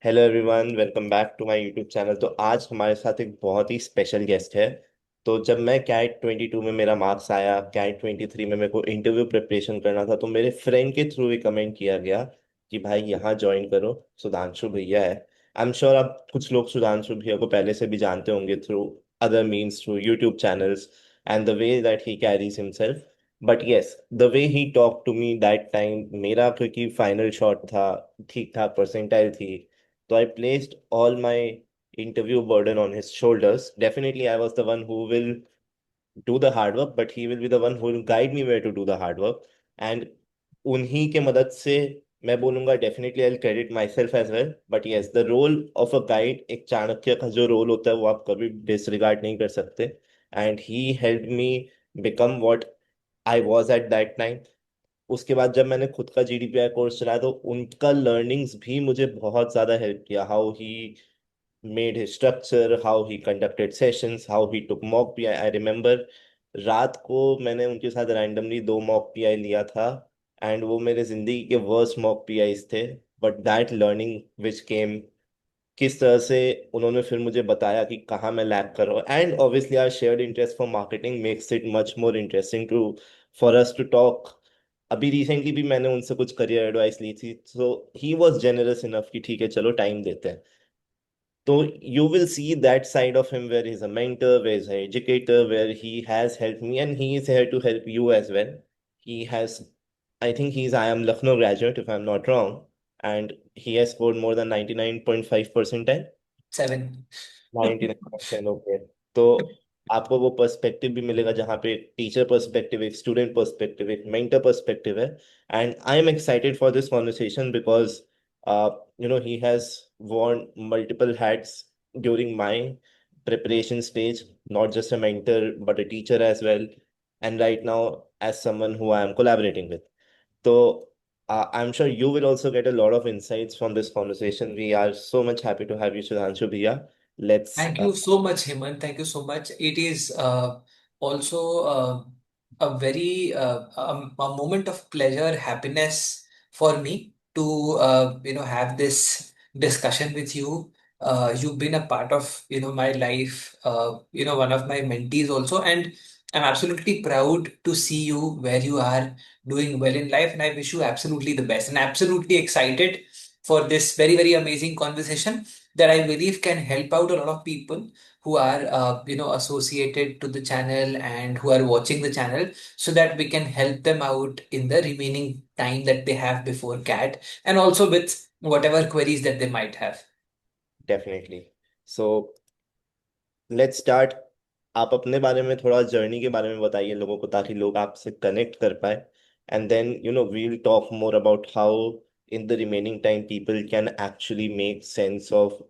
Hello everyone, welcome back to my YouTube channel. तो आज हमारे साथ एक बहुत ही स्पेशल गेस्ट है। तो जब मैं कैट 22 में मेरा मार्क्स आया, कैट 23 में मेरे को इंटरव्यू प्रिपरेशन करना था, तो मेरे फ्रेंड के थ्रू रिकमेंड किया गया कि भाई यहाँ ज्वाइन करो, सुधांशु भैया है। आई एम श्योर आप कुछ लोग सुधांशु भैया को पहले से भी जानते होंगे through other means, through YouTube channels and the way that he carries himself. But yes, the way he talk to me that time, मेरा क्योंकि फाइनल शॉट था, ठीक ठाक परसेंटाइल थी, so I placed all my interview burden on his shoulders. Definitely, I was the one who will do the hard work, but he will be the one who will guide me where to do the hard work. And उन्हीं के मदद से मैं बोलूंगा definitely I credit myself as well. But yes, the role of a guide, एक चाणक्य का जो role होता है वो आप कभी डिसरिगार्ड नहीं कर सकते। And he help me become what I was at that time. उसके बाद जब मैंने खुद का जीडीपीआई कोर्स चलाया तो उनका लर्निंग्स भी मुझे बहुत ज़्यादा हेल्प किया। How he made his structure, how he conducted sessions, how he took mock pi. I remember रात को मैंने उनके साथ रैंडमली 2 मॉक पीआई लिया था, एंड वो मेरे जिंदगी के वर्स्ट मॉक पीआईज थे। बट दैट लर्निंग विच केम, किस तरह से उन्होंने फिर मुझे बताया कि कहाँ मैं लैग कर रहा हूँ। And obviously our shared interest for marketing makes it much more interesting to for us to talk. अभी रिसेंटली भी मैंने उनसे कुछ करियर एडवाइस ली थी, so he was generous enough कि ठीक है चलो टाइम देते हैं। तो you will see that side of him where he's a mentor, where he's an educator, where he has helped me, and he is here to help you as well. He has, I think I am Lucknow graduate if I'm not wrong, and he has scored more than 99.5 percentile. 7. 99%, okay. तो आपको वो perspective भी मिलेगा जहाँ पे teacher perspective, एक student perspective, एक mentor perspective है। And I am excited for this conversation because he has worn multiple hats during my preparation stage, not just a mentor but a teacher as well, and right now as someone who I am collaborating with. So I'm sure you will also get a lot of insights from this conversation. We are so much happy to have you, Sudhanshu Bhaiya. Let's Thank you so much, Hemant. Thank you so much. It is also a very a moment of pleasure, happiness for me to have this discussion with you. You've been a part of my life. One of my mentees also, and I'm absolutely proud to see you where you are doing well in life, and I wish you absolutely the best. And absolutely excited for this very very amazing conversation that I believe can help out a lot of people who are associated to the channel and who are watching the channel, so that we can help them out in the remaining time that they have before CAT, and also with whatever queries that they might have. definitely. So let's start. आप अपने बारे में थोड़ा journey के बारे में बताइए लोगों को, ताकि लोग आपसे कनेक्ट कर पाए। And then we'll talk more about how in the remaining time people can actually make sense of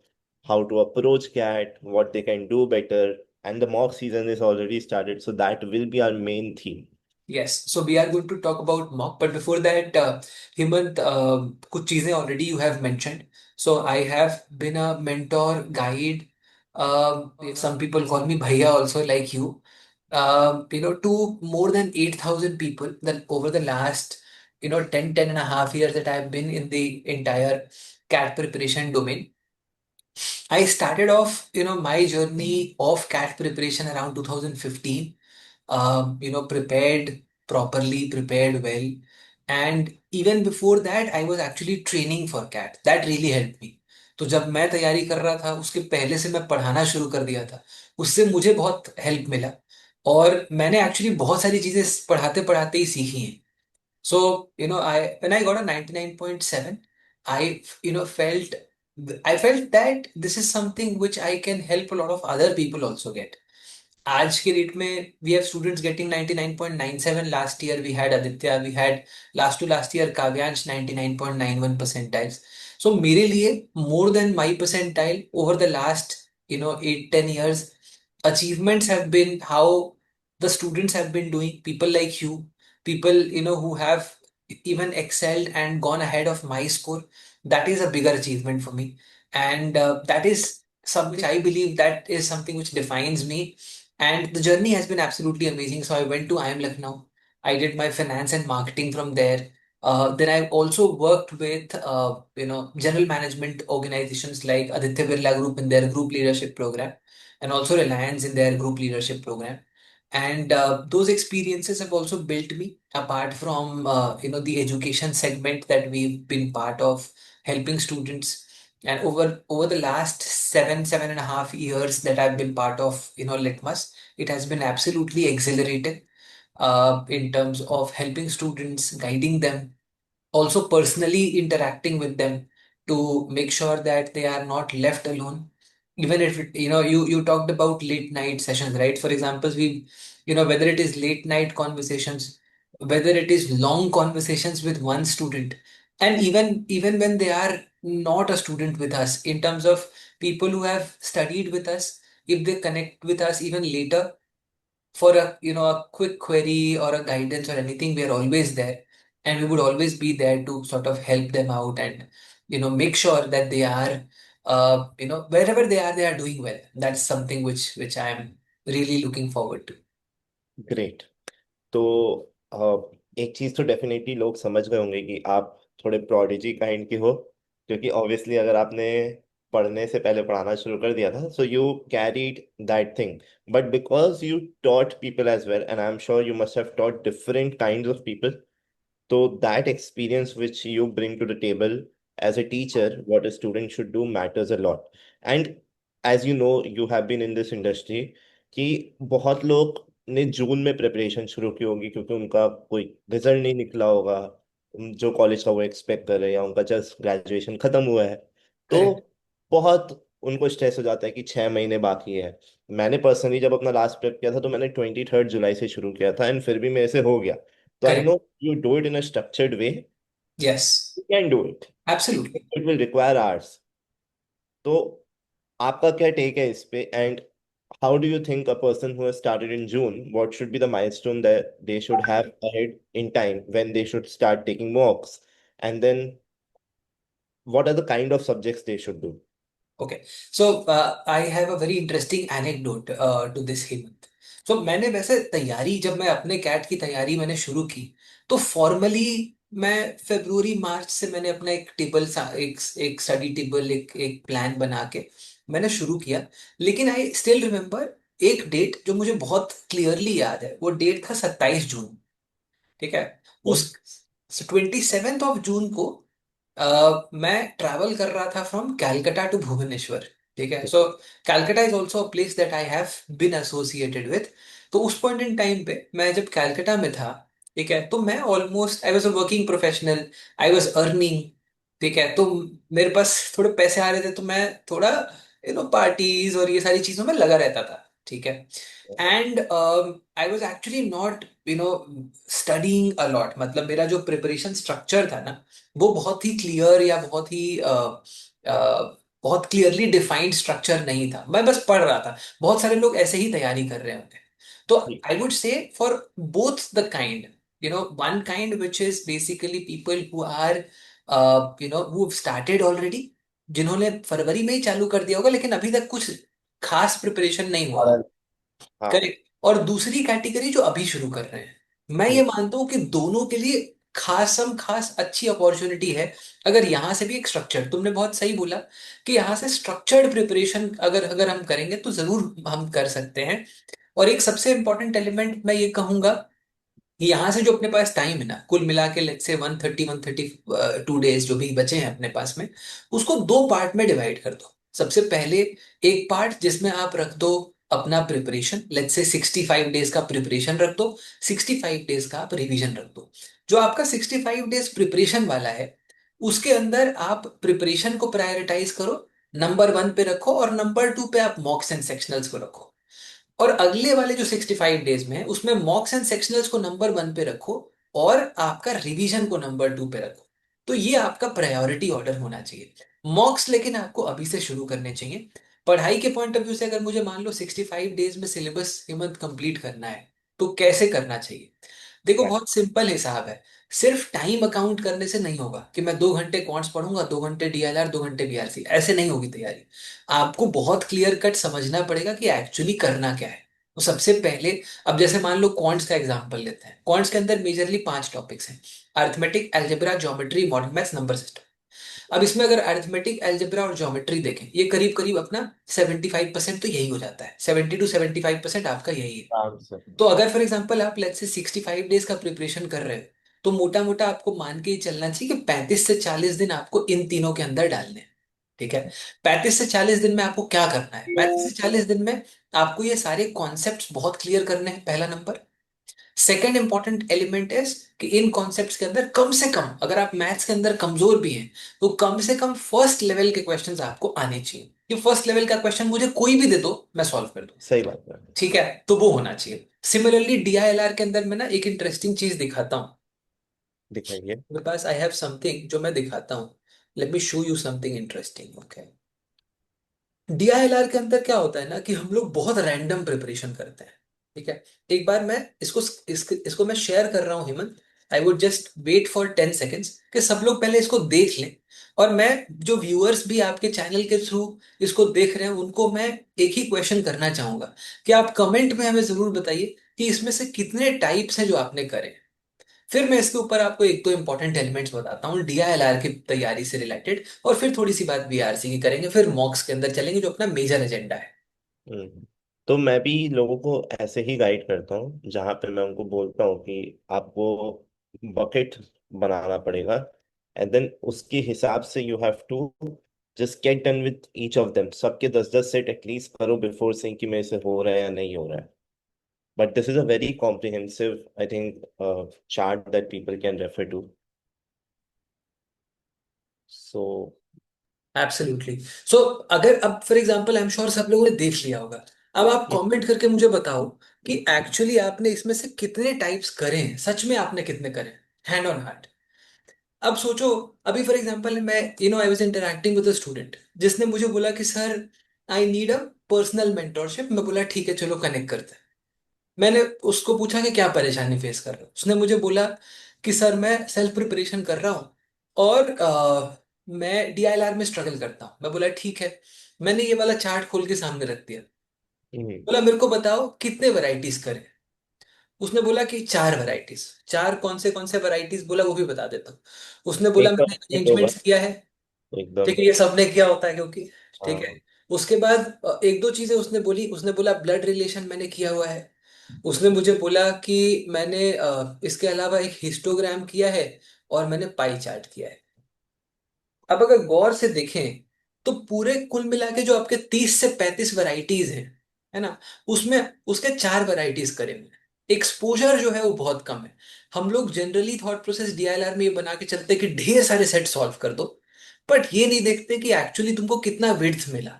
how to approach cat, what they can do better. And the mock season is already started, so that will be our main theme. Yes, so we are going to talk about mock, but before that, Hemant, कुछ चीजें already you have mentioned. So I have been a mentor, guide. Some people call me Bhaiya also, like you. To more than 8,000 people that over the last 10 and a half years that I've been in the entire CAT preparation domain. I started off, my journey of CAT preparation around 2015. Prepared properly, prepared well. And even before that, I was actually training for CAT. That really helped me. तो जब मैं तैयारी कर रहा था उसके पहले से मैं पढ़ाना शुरू कर दिया था। उससे मुझे बहुत हेल्प मिला और मैंने एक्चुअली बहुत सारी चीजें पढ़ाते पढ़ाते ही सीखी हैं। So, I when I got a 99.7, I, I felt that this is something which I can help a lot of other people also get. आज के डेट में we have students getting 99.97. Last year we had Aditya, we had last to last year Kavyansh 99.91 percentiles. So मेरे लिए more than my percentile over the last 8-10 years, achievements have been how the students have been doing. People like you, people who have even excelled and gone ahead of my score. That is a bigger achievement for me, and that is something which I believe that is something which defines me, and the journey has been absolutely amazing. So I went to IIM Lucknow. I did my finance and marketing from there. Then I've also worked with general management organizations like Aditya Birla Group in their group leadership program, and also Reliance in their group leadership program. And those experiences have also built me apart from the education segment that we've been part of, helping students. And over the last 7.5 years that I've been part of Litmus, it has been absolutely exhilarating in terms of helping students, guiding them, also personally interacting with them to make sure that they are not left alone. Even if you talked about late night sessions, right? For example, whether it is late night conversations, whether it is long conversations with one student, and even when they are not a student with us, in terms of people who have studied with us, if they connect with us even later for a quick query or a guidance or anything, we are always there, and we would always be there to sort of help them out and make sure that they are wherever they are doing well. That's something which I am really looking forward to. Great. तो एक चीज तो definitely लोग समझ गए होंगे कि आप थोड़े प्रोडिजी काइंड के हो, क्योंकि ऑब्वियसली अगर आपने पढ़ने से पहले पढ़ाना शुरू कर दिया था, so you carried that thing. But because you taught people as well, and I am sure you must have taught different kinds of people, so that experience which you bring to the table as a teacher, what a student should do matters a lot. And as you know, you have been in this industry कि बहुत लोग ने जून में preparation शुरू की होगी क्योंकि उनका कोई रिजल्ट नहीं निकला होगा जो कॉलेज का वो एक्सपेक्ट कर रहे हैं, या उनका जस्ट ग्रेजुएशन खत्म हुआ है। तो करेक्ट। बहुत उनको स्ट्रेस हो जाता है कि 6 महीने बाकी है। मैंने पर्सनली जब अपना लास्ट प्रेप किया था तो मैंने 23 जुलाई से शुरू किया था, एंड फिर भी मेरे से हो गया। तो I correct. No you do it in a structured way, yes. you can do it. Absolutely. It will require hours. तो आपका क्या टेक है इस पे, and how do you think a person who has started in June, what should be the milestone that they should have ahead in time when they should start taking mocks, and then what are the kind of subjects they should do? Okay. So I have a very interesting anecdote to this Hemant. सो मैंने वैसे तैयारी, जब मैं अपने cat की तैयारी मैंने शुरू की, तो फॉर्मली मैं फरवरी मार्च से मैंने अपना एक टेबल, एक स्टडी टेबल, एक प्लान बना के मैंने शुरू किया। लेकिन आई स्टिल रिमेम्बर एक डेट जो मुझे बहुत क्लियरली याद है। वो डेट था 27 जून। ठीक है। Okay. उस 27 ऑफ जून को मैं ट्रैवल कर रहा था फ्रॉम कैलकाटा टू भुवनेश्वर। ठीक है। So Calcutta is also a place that I have been associated with. तो उस पॉइंट इन टाइम पे मैं जब कैलकाटा में था, ठीक है, तो मैं almost I was a working professional, I was earning. ठीक है। तो मेरे पास थोड़े पैसे आ रहे थे, तो मैं थोड़ा पार्टीज और ये सारी चीजों में लगा रहता था। ठीक है। And I was actually not studying a lot. मतलब मेरा जो प्रिपरेशन स्ट्रक्चर था ना, वो बहुत ही क्लियर या बहुत क्लियरली डिफाइंड स्ट्रक्चर नहीं था। मैं बस पढ़ रहा था। बहुत सारे लोग ऐसे ही तैयारी कर रहे होंगे। तो जी। I would say for both the kind, one kind which is basically people who are who started already, जिन्होंने फरवरी में ही चालू कर दिया होगा लेकिन अभी तक कुछ खास प्रिपरेशन नहीं हुआ और होगा। हाँ। करेक्ट। और दूसरी कैटेगरी जो अभी शुरू कर रहे हैं, मैं ये हम्म, मानता हूं कि दोनों के लिए खासम खास अच्छी अपॉर्चुनिटी है। अगर यहां से भी एक स्ट्रक्चर, तुमने बहुत सही बोला कि यहाँ से स्ट्रक्चर्ड प्रिपरेशन अगर अगर हम करेंगे तो जरूर हम कर सकते हैं। और एक सबसे इंपॉर्टेंट एलिमेंट मैं ये कहूंगा, यहाँ से जो अपने पास टाइम है ना, कुल मिला के लेट्स से 130 132 डेज जो भी बचे हैं अपने पास में, उसको दो पार्ट में डिवाइड कर दो। सबसे पहले एक पार्ट जिसमें आप रख दो अपना प्रिपरेशन, लेट्स से 65 डेज का प्रिपरेशन रख दो, 65 डेज का आप रिवीजन रख दो। जो आपका 65 डेज प्रिपरेशन वाला है, उसके अंदर आप प्रिपरेशन को प्रायोरिटाइज करो, नंबर 1 पे रखो, और नंबर 2 पे आप मॉक्स एंड सेक्शनल्स को रखो। और अगले वाले जो 65 डेज में है, उसमें मॉक्स एंड सेक्शनल्स को नंबर 1 पे रखो, और आपका रिवीजन को नंबर 2 पे रखो। तो ये आपका प्रायोरिटी ऑर्डर होना चाहिए। मॉक्स लेकिन आपको अभी से शुरू करने चाहिए। पढ़ाई के पॉइंट ऑफ व्यू से अगर मुझे मान लो 65 डेज में सिलेबस हिम्मत कंप्लीट करना है, तो कैसे करना चाहिए? देखो, right. बहुत सिंपल हिसाब है। सिर्फ टाइम अकाउंट करने से नहीं होगा कि मैं 2 घंटे कॉन्ट्स पढ़ूंगा, 2 घंटे डीएलआर, 2 घंटे बीआरसी, ऐसे नहीं होगी तैयारी। आपको बहुत क्लियर कट समझना पड़ेगा कि एक्चुअली करना क्या है। तो सबसे पहले, अब जैसे मान लो क्वांट्स का एग्जांपल लेते हैं। क्वांट्स के अंदर मेजरली 5 टॉपिक्स हैं: arithmetic, algebra, geometry, modern maths, number system. अब इसमें अगर अरिथमेटिक, अलजेब्रा और ज्योमेट्री देखें, ये करीब करीब अपना 75% तो यही हो जाता है, 70 to 75% आपका यही है। काम से। तो अगर फॉर एग्जाम्पल आप लेट्स से 65 डेज का प्रिपरेशन कर रहे हो, तो मोटा मोटा आपको मान के ही चलना चाहिए कि 35 से 40 दिन आपको इन तीनों के अंदर डालने हैं। ठीक है। 35 से 40 दिन में आपको क्या करना है? 35 से 40 दिन में आपको ये सारे कॉन्सेप्ट्स बहुत क्लियर करने हैं, पहला number. Second important element is कि इन कॉन्सेप्ट्स के अंदर कम से कम, अगर आप मैथ्स के अंदर कमजोर भी हैं, तो कम से कम फर्स्ट लेवल के क्वेश्चंस आपको आने चाहिए, कि फर्स्ट लेवल का क्वेश्चन मुझे कोई भी दे दो, मैं सॉल्व कर दूं। सही बात है। ठीक है, तो वो होना चाहिए। सिमिलरली डीआईएलआर के अंदर मैं ना एक इंटरेस्टिंग चीज दिखाता हूँ। दिखाइए। मेरे पास आई हैव समथिंग जो मैं दिखाता हूँ। Let me show you something interesting. Okay. DILR के अंदर क्या होता है ना, कि हम लोग बहुत रैंडम प्रिपरेशन करते हैं। ठीक है। एक बार मैं इसको मैं शेयर कर रहा हूँ Hemant. I would just wait for 10 seconds कि सब लोग पहले इसको देख लें। और मैं, जो व्यूअर्स भी आपके चैनल के थ्रू इसको देख रहे हैं, उनको मैं एक ही क्वेश्चन करना चाहूंगा कि आप कमेंट में हमें जरूर बताइए कि इसमें से कितने टाइप्स हैं जो आपने करे। फिर मैं इसके ऊपर आपको एक दो इंपॉर्टेंट एलिमेंट्स बताता हूँ डीआईएलआर की तैयारी से रिलेटेड, और फिर थोड़ी सी बात बीआरसी की करेंगे, फिर मॉक्स के अंदर चलेंगे जो अपना मेजर एजेंडा है। तो मैं भी लोगों को ऐसे ही गाइड करता हूँ, जहाँ पे मैं उनको बोलता हूँ कि आपको बकेट बनाना पड़ेगा, एंड देन उसके हिसाब से you have to just get done with each of them. सबके 10-10 सेट एटलीस्ट करो बिफोर सेइंग कि मेरे से हो रहा है या नहीं हो रहा है। But this is a very comprehensive, I think, chart that people can refer to. So absolutely. सो अगर अब for example, I am sure सब लोगों ने देख लिया होगा। अब आप कमेंट करके मुझे बताओ कि एक्चुअली आपने इसमें से कितने टाइप्स करे हैं, सच में आपने कितने करे, हैंड ऑन हार्ट। अब सोचो, अभी फॉर एग्जांपल मैं, I was interacting with a student जिसने मुझे बोला कि sir, I need a personal mentorship. मैं बोला ठीक है, चलो कनेक्ट करते हैं। मैंने उसको पूछा कि क्या परेशानी फेस कर रहे हो। उसने मुझे बोला कि सर, मैं सेल्फ प्रिपरेशन कर रहा हूँ और मैं डीआईएलआर में स्ट्रगल करता हूँ। मैं बोला ठीक है। मैंने ये वाला चार्ट खोल के सामने रख दिया। बोला मेरे को बताओ कितने वैरायटीज करें। उसने बोला कि 4 वैरायटीज। चार कौन से वैरायटीज बोला, वो भी बता देता हूँ। उसने बोला एक मैंने परफेक्ट होगा अरेंजमेंट्स किया है। एकदम। ठीक है, ये सबने किया होता है क्योंकि, ठीक है। हाँ। उसके बाद एक दो चीजें उसने बोली। उसने बोला ब्लड रिलेशन मैंने किया हुआ है। उसने मुझे बोला कि मैंने इसके अलावा एक हिस्टोग्राम किया है, और मैंने पाई चार्ट किया है। अब अगर गौर से देखें, तो पूरे कुल मिला के जो आपके 30 से 35 वैरायटीज हैं, है ना, उसमें उसके 4 वैरायटीज करे हुए हैं। एक्सपोजर जो है वो बहुत कम है। हम लोग जनरली थॉट प्रोसेस डीआईएलआर में ये बना के चलते हैं कि ढेर सारे सेट सॉल्व कर दो, बट ये नहीं देखते कि एक्चुअली तुमको कितना विड्थ मिला।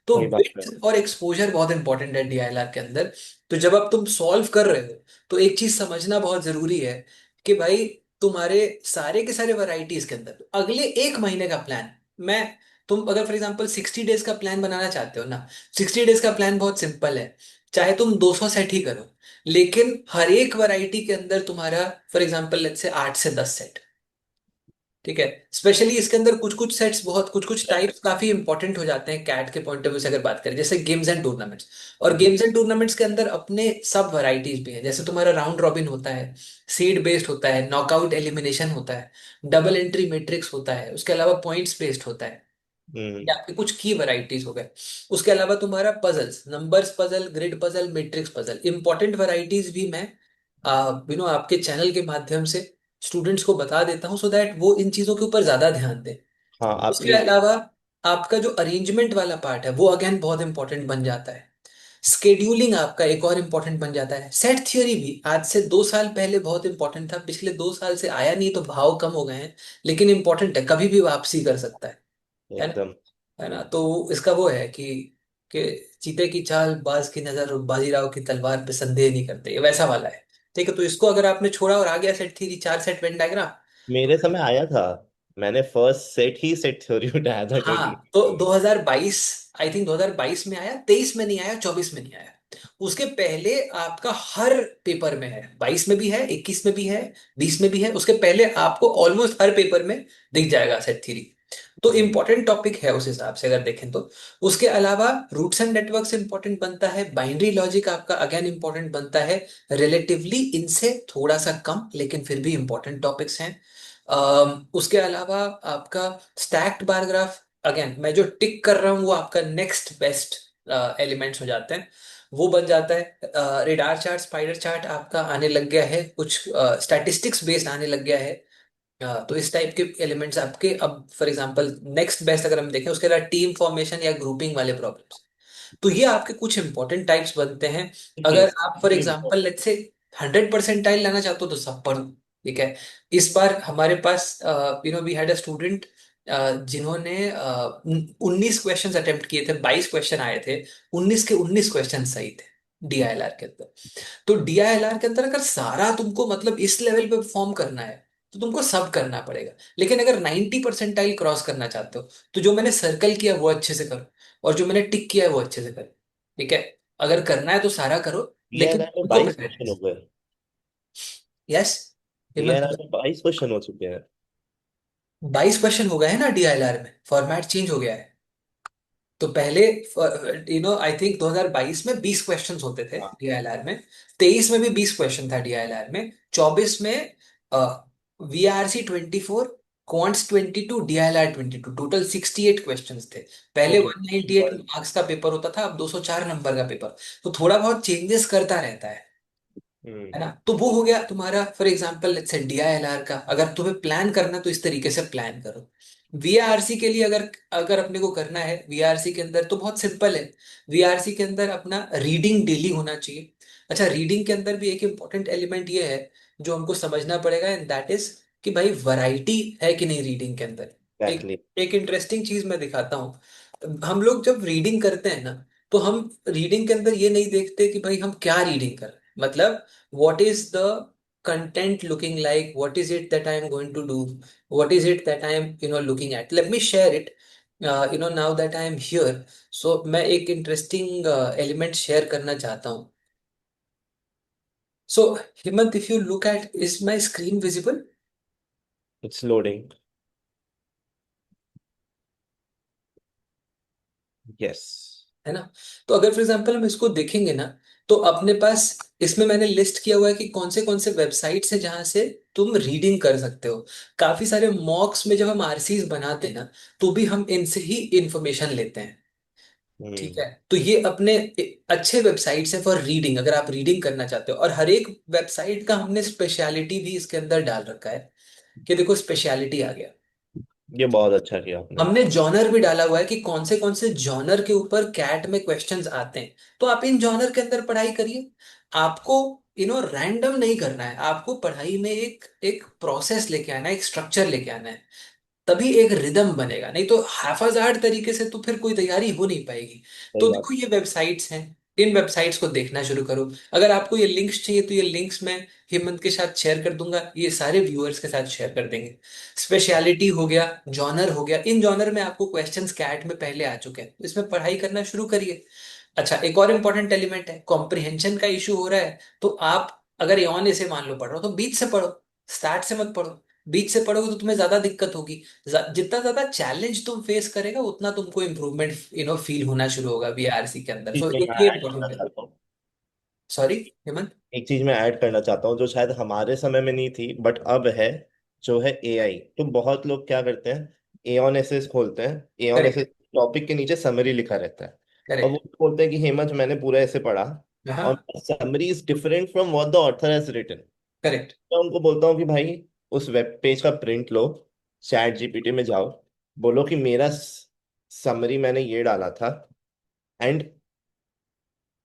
तो वही बात है। विड्थ और एक्सपोजर बहुत इंपॉर्टेंट है डीआईएलआर के अंदर। तो जब अब तुम सॉल्व कर रहे हो, तो एक चीज समझना बहुत जरूरी है कि भाई, तुम्हारे सारे के सारे वैरायटीज के अंदर अगले 1 महीने का प्लान, मैं, तुम अगर फॉर एग्जांपल 60 डेज का प्लान बनाना चाहते हो ना, 60 डेज का प्लान बहुत सिंपल है। चाहे तुम 200 सेट ही करो, लेकिन हर एक वैरायटी के अंदर तुम्हारा फॉर एग्जांपल लेट्स से 8 से 10 सेट। ठीक है। स्पेशली इसके अंदर कुछ कुछ सेट्स, बहुत कुछ कुछ टाइप्स काफी इंपॉर्टेंट हो जाते हैं कैट के पॉइंट ऑफ व्यू से अगर बात करें, जैसे गेम्स एंड टूर्नामेंट्स। और गेम्स एंड टूर्नामेंट्स के अंदर अपने सब वैरायटीज भी हैं, जैसे तुम्हारा राउंड रॉबिन होता है, सीड बेस्ड होता है, नॉकआउट एलिमिनेशन होता है, डबल एंट्री मैट्रिक्स होता है, उसके अलावा पॉइंट्स बेस्ड होता है। ये हम्म। आपके कुछ की वैरायटीज हो गए। उसके अलावा तुम्हारा puzzles, numbers puzzle, grid puzzle, matrix puzzle, important varieties भी मैं आपके चैनल के माध्यम से स्टूडेंट्स को बता देता हूँ, सो दैट वो इन चीजों के ऊपर ज्यादा ध्यान दें। हाँ, आप उसके प्लीज। अलावा आपका जो अरेंजमेंट वाला पार्ट है, वो अगेन बहुत इंपॉर्टेंट बन जाता है। स्केड्यूलिंग आपका एक और इम्पोर्टेंट बन जाता है। सेट थ्योरी भी आज से 2 साल पहले बहुत इंपॉर्टेंट था, पिछले 2 साल से आया नहीं तो भाव कम हो गए हैं, लेकिन इंपॉर्टेंट है, कभी भी वापसी कर सकता है ना। एकदम। है ना, तो इसका वो है कि चीते की चाल, बाज की नजर और बाजीराव की तलवार पे संदेह नहीं करते, ये वैसा वाला है। ठीक है, तो इसको अगर आपने छोड़ा और आ गया set theory, 4 set Venn diagram. मेरे समय आया था। मैंने फर्स्ट सेट ही सेट थ्योरी उठाया था हाँ, 20। तो 2022, आई थिंक 2022 में आया, 23 में नहीं आया, 24 में नहीं आया। उसके पहले आपका हर पेपर में है, 22 में भी है, 21 में भी है, 20 में भी है। उसके पहले आपको ऑलमोस्ट हर पेपर में दिख जाएगा सेट थ्योरी। तो इंपॉर्टेंट टॉपिक है उस हिसाब से अगर देखें तो। उसके अलावा रूट्स एंड नेटवर्क्स इंपॉर्टेंट बनता है, बाइनरी लॉजिक आपका अगेन इंपॉर्टेंट बनता है। रिलेटिवली इनसे थोड़ा सा कम लेकिन फिर भी इंपॉर्टेंट टॉपिक्स हैं। उसके अलावा आपका स्टैक्ड बार ग्राफ, अगेन मैं जो टिक कर रहा हूँ वो आपका नेक्स्ट बेस्ट एलिमेंट्स हो जाते हैं, वो बन जाता है। रेडार चार्ट, स्पाइडर चार्ट आपका आने लग गया है, कुछ स्टैटिस्टिक्स बेस्ड आने लग गया है। तो इस टाइप के एलिमेंट्स आपके, अब फॉर एग्जांपल नेक्स्ट बेस्ट अगर हम देखें उसके अलावा टीम फॉर्मेशन या ग्रुपिंग वाले प्रॉब्लम्स। तो ये आपके कुछ इंपॉर्टेंट टाइप्स बनते हैं। अगर केस आप फॉर एग्जांपल लेट्स से 100% लाना चाहते हो तो सब पढ़ो, ठीक है। इस बार हमारे पास वी हैड अ स्टूडेंट जिन्होंने 19 क्वेश्चन अटेम्प्ट किए थे, 22 क्वेश्चन आए थे, 19 के 19 क्वेश्चन सही थे डीआईएलआर के अंदर। तो डीआईएलआर के अंदर अगर सारा तुमको मतलब इस लेवल पे परफॉर्म करना है तो तुमको सब करना पड़ेगा। लेकिन अगर 90 परसेंटाइल क्रॉस करना चाहते हो तो जो मैंने सर्कल किया वो अच्छे से करो, और जो मैंने टिक किया है वो अच्छे से करो, ठीक है। अगर करना है तो सारा करो, लेकिन डीआईएलआर में तुमको 22 क्वेश्चन हो प्रेफरेंस। गए। यस हेमंत। डीआईएलआर में 22 क्वेश्चन हो चुके हैं। 22 क्वेश्चन हो गए हैं ना डीआईएलआर में, फॉर्मेट चेंज हो गया है। तो पहले आई थिंक 2022 में 20 क्वेश्चंस होते थे हाँ। डीआईएलआर में, 23 में भी 20 क्वेश्चन था डीआईएलआर में, 24 में VRC 24, quants 22, DILR 22, total 68 questions थे। पहले ओके। 198 मार्क्स का पेपर होता था, अब 204 नंबर का पेपर। तो थोड़ा बहुत चेंजेस करता रहता है ना। तो वो हो गया तुम्हारा फॉर एग्जांपल लेट्स से डीआईएलआर का। अगर तुम्हें प्लान करना तो इस तरीके से प्लान करो। वीआरसी के लिए अगर अगर अपने को करना है, वीआरसी के अंदर तो बहुत सिंपल है। वीआरसी के अंदर अपना रीडिंग डेली होना चाहिए। अच्छा, रीडिंग के अंदर भी एक इंपॉर्टेंट एलिमेंट ये है जो हमको समझना पड़ेगा, एंड दैट इज कि भाई वैरायटी है कि नहीं रीडिंग के अंदर। एक एग्जैक्टली। एक इंटरेस्टिंग चीज मैं दिखाता हूँ। हम लोग जब रीडिंग करते हैं ना, तो हम रीडिंग के अंदर ये नहीं देखते कि भाई हम क्या रीडिंग कर रहे हैं, मतलब what is the content looking like, what is it that I am going to do, what is it that I am looking at. Let me share it, now that I am here. So मैं एक interesting element share करना चाहता हूँ। So Himant, if you look at, is my screen visible? It's loading. Yes. है ना। तो अगर for example हम इसको देखेंगे ना, तो अपने पास इसमें मैंने लिस्ट किया हुआ है कि कौन से वेबसाइट्स हैं जहां से तुम रीडिंग कर सकते हो। काफी सारे मॉक्स में जब हम आरसीज बनाते हैं ना, तो भी हम इनसे ही इंफॉर्मेशन लेते हैं, ठीक हम्म। है। तो ये अपने अच्छे वेबसाइट्स हैं फॉर रीडिंग, अगर आप रीडिंग करना चाहते हो। और हर एक वेबसाइट का हमने स्पेशलिटी भी इसके अंदर डाल रखा है, कि देखो स्पेशलिटी आ गया। ये बहुत अच्छा किया आपने। हमने जॉनर भी डाला हुआ है कि कौन से जॉनर के ऊपर कैट में क्वेश्चंस आते हैं, तो आप इन जॉनर के अंदर पढ़ाई करिए। आपको रैंडम नहीं करना है, आपको पढ़ाई में एक एक प्रोसेस लेके आना है, एक स्ट्रक्चर लेके आना है। तभी एक रिदम बनेगा, नहीं तो हाफाजार्ड तरीके से तो फिर कोई तैयारी हो नहीं पाएगी। सही तो बात। देखो ये वेबसाइट्स हैं, इन वेबसाइट्स को देखना शुरू करो। अगर आपको ये लिंक्स चाहिए तो ये लिंक्स मैं हेमंत के साथ शेयर कर दूंगा, ये सारे व्यूअर्स के साथ शेयर कर देंगे। स्पेशलिटी हो गया, जॉनर हो गया, इन जॉनर में आपको क्वेश्चंस कैट में पहले आ चुके हैं, तो इसमें पढ़ाई करना शुरू करिए। अच्छा, एक और इंपॉर्टेंट एलिमेंट है, कॉम्प्रिहेंशन का इशू हो रहा है, तो आप अगर ऑन ऐसे मान लो पढ़ रहे हो तो बीच से पढ़ो, स्टार्ट से मत पढ़ो। बीच से पढ़ोगे तो तुम्हें ज्यादा दिक्कत होगी। जितना ज्यादा चैलेंज तुम फेस करेगा उतना तुमको इम्प्रूवमेंट फील होना शुरू होगा बीआरसी के अंदर। चीज तो में एक मैं ये ऐड करना इंपॉर्टेंट है। चाहता हूँ। सॉरी हेमंत। एक चीज मैं ऐड करना चाहता हूँ जो शायद हमारे समय में नहीं थी बट अब है, जो है एआई। तो बहुत लोग क्या करते हैं, एऑन एसेस खोलते हैं, एऑन करेक्ट। एसेस टॉपिक के नीचे समरी लिखा रहता है, और वो करेक्ट। बोलते हैं कि हेमंत मैंने पूरा ऐसे पढ़ा, और हाँ। Summary is different from what the author has written. Correct. मैं उनको बोलता हूँ कि भाई उस वेब पेज का प्रिंट लो, चैट जीपीटी में जाओ, बोलो कि मेरा समरी मैंने ये डाला था, एंड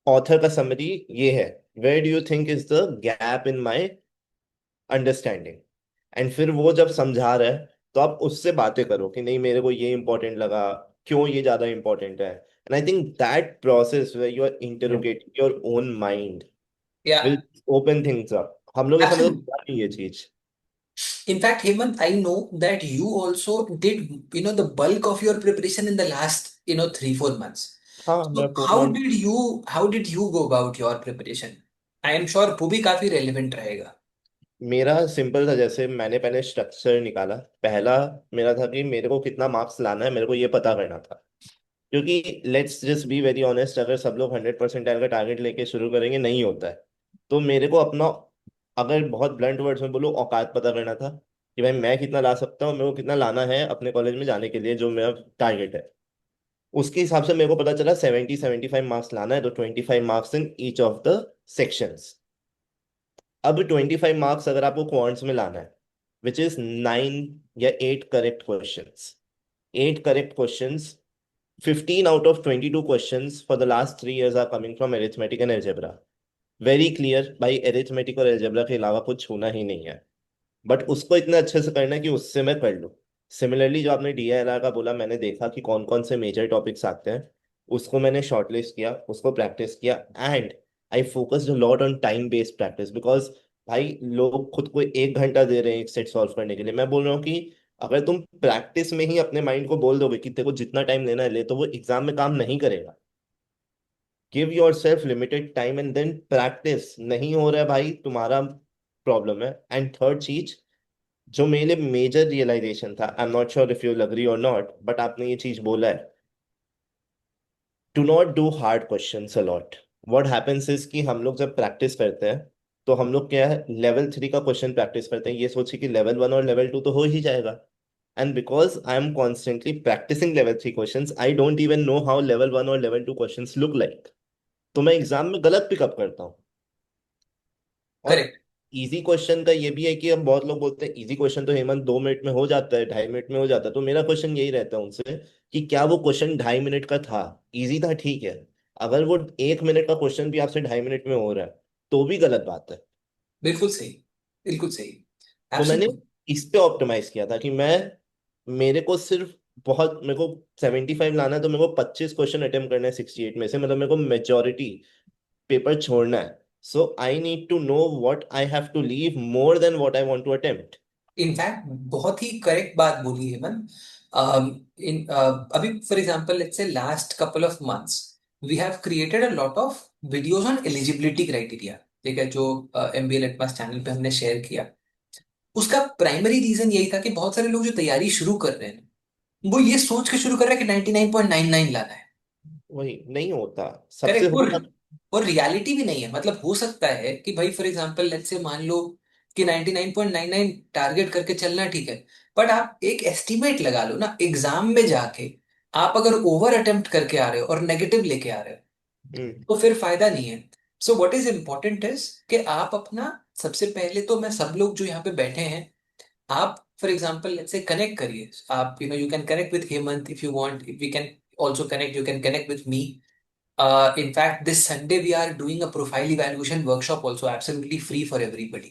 ऑथर का समरी ये है, where do you think is the gap in my understanding. And फिर वो जब समझा रहा है तो आप उससे बातें करो कि नहीं मेरे को ये इंपॉर्टेंट लगा, क्यों ये ज्यादा इंपॉर्टेंट है। And I think that process where you are interrogating your own mind या विल ओपन थिंग्स अप। हम लोग ऐसा मतलब एब्सोल्युटली। हुआ नहीं ये चीज। In fact, Hemant, I know that you also did, the bulk of your preparation in the last, 3, 4 months. हाँ, मैं So 4 month. how did you go about your preparation? I am sure वो भी काफी relevant रहेगा। मेरा simple था, जैसे मैंने पहले स्ट्रक्चर निकाला। पहला मेरा था कि मेरे को कितना मार्क्स लाना है, मेरे को ये पता करना था। क्योंकि let's just be very honest, अगर सब लोग 100% का टारगेट लेके शुरू करेंगे नहीं होता है। तो मेरे को अपना, अगर बहुत ब्लंट वर्ड्स में बोलूँ, औकात पता करना था कि भाई मैं कितना ला सकता हूँ, मेरे को कितना लाना है अपने कॉलेज में जाने के लिए जो मेरा टारगेट है। उसके हिसाब से मेरे को पता चला 75 मार्क्स लाना है, तो 25 marks in each of the sections. अब 25 मार्क्स अगर आपको क्वांट्स में लाना है, विच इज 9 या 8 correct questions, 8 correct questions, 15 out of 22 questions for the last 3 years are coming from arithmetic and algebra. Very clear भाई, अरिथमेटिक और अलजेब्रा के अलावा कुछ छूना ही नहीं है। बट उसको इतने अच्छे से करना है कि उससे मैं कर लूँ। सिमिलरली जो आपने डीआईएलआर का बोला, मैंने देखा कि कौन कौन से मेजर टॉपिक्स आते हैं, उसको मैंने शॉर्टलिस्ट किया, उसको प्रैक्टिस किया। And I focused lot on time based practice, because भाई लोग खुद को 1 घंटा दे रहे हैं एक सेट सॉल्व करने के लिए। मैं बोल रहा हूँ कि अगर तुम प्रैक्टिस में ही अपने माइंड को बोल दोगे कि तेरे को जितना टाइम लेना है ले, तो वो एग्जाम में काम नहीं करेगा। Give yourself limited time and then practice. नहीं हो रहा है भाई, तुम्हारा प्रॉब्लम है। एंड थर्ड चीज जो मेरे लिए मेजर रियलाइजेशन था, I am not sure if you agree और नॉट, बट आपने ये चीज बोला है, do not do hard questions a lot. What happens is कि हम लोग जब प्रैक्टिस करते हैं, तो हम लोग क्या है, लेवल 3 का क्वेश्चन प्रैक्टिस करते हैं, ये सोचिए कि लेवल 1 और लेवल 2 तो हो ही जाएगा। And because I am constantly practicing level 3 questions, I don't even know how level 1 और लेवल 2 क्वेश्चंस लुक लाइक। तो मैं एग्जाम में गलत पिकअप करता हूँ। और करेक्ट। इजी क्वेश्चन का ये भी है कि हम, बहुत लोग बोलते हैं इजी क्वेश्चन तो हेमंत 2 मिनट में हो जाता है, 2.5 मिनट में हो जाता है। तो मेरा क्वेश्चन यही रहता है उनसे कि क्या वो क्वेश्चन 2.5 मिनट का था? इजी था, ठीक है। अगर वो 1 मिनट का क्वेश्चन भी आपसे 2.5 मिनट में हो रहा है, तो भी गलत बात है। बिल्कुल सही। बिल्कुल सही। तो मैंने एब्सोल्युटली। इस पे ऑप्टिमाइज किया था कि मेरे को सिर्फ मेरे को 75 लाना है, तो मेरे को 25 क्वेश्चन अटेम्प्ट करना है 68 में से, मतलब मेरे को मेजोरिटी पेपर छोड़ना है। So I need to know what I have to leave more than what I want to attempt. In fact बहुत ही करेक्ट बात बोली है मन। इन अभी for example let's say last couple of months we have created a lot of videos on eligibility criteria. ठीक है, जो एमबीए लेटपास चैनल पे हमने शेयर किया। उसका प्राइमरी रीजन यही था कि बहुत सारे लोग जो तैयारी शुरू कर रहे हैं वो ये सोच के शुरू कर रहे हैं कि 99.99 लाना है। वही नहीं होता सबसे करेक्ट। होता। और रियलिटी भी नहीं है। मतलब हो सकता है कि भाई फॉर एग्जांपल लेट्स से मान लो कि 99.99 टारगेट करके चलना ठीक है। बट आप एक एस्टिमेट लगा लो ना एग्जाम में जाके। आप अगर ओवर अटेम्प्ट करके आ रहे हो और नेगेटिव लेके आ रहे हो हम्म। तो फिर फायदा नहीं है। So what is important is कि आप अपना सबसे पहले तो मैं सब लोग जो यहाँ पे बैठे हैं आप for example let's say connect करिए। आप you can connect with Hemant if you want, we can also connect, you can connect with me. In fact, this Sunday we are doing a profile evaluation workshop also, absolutely free for everybody.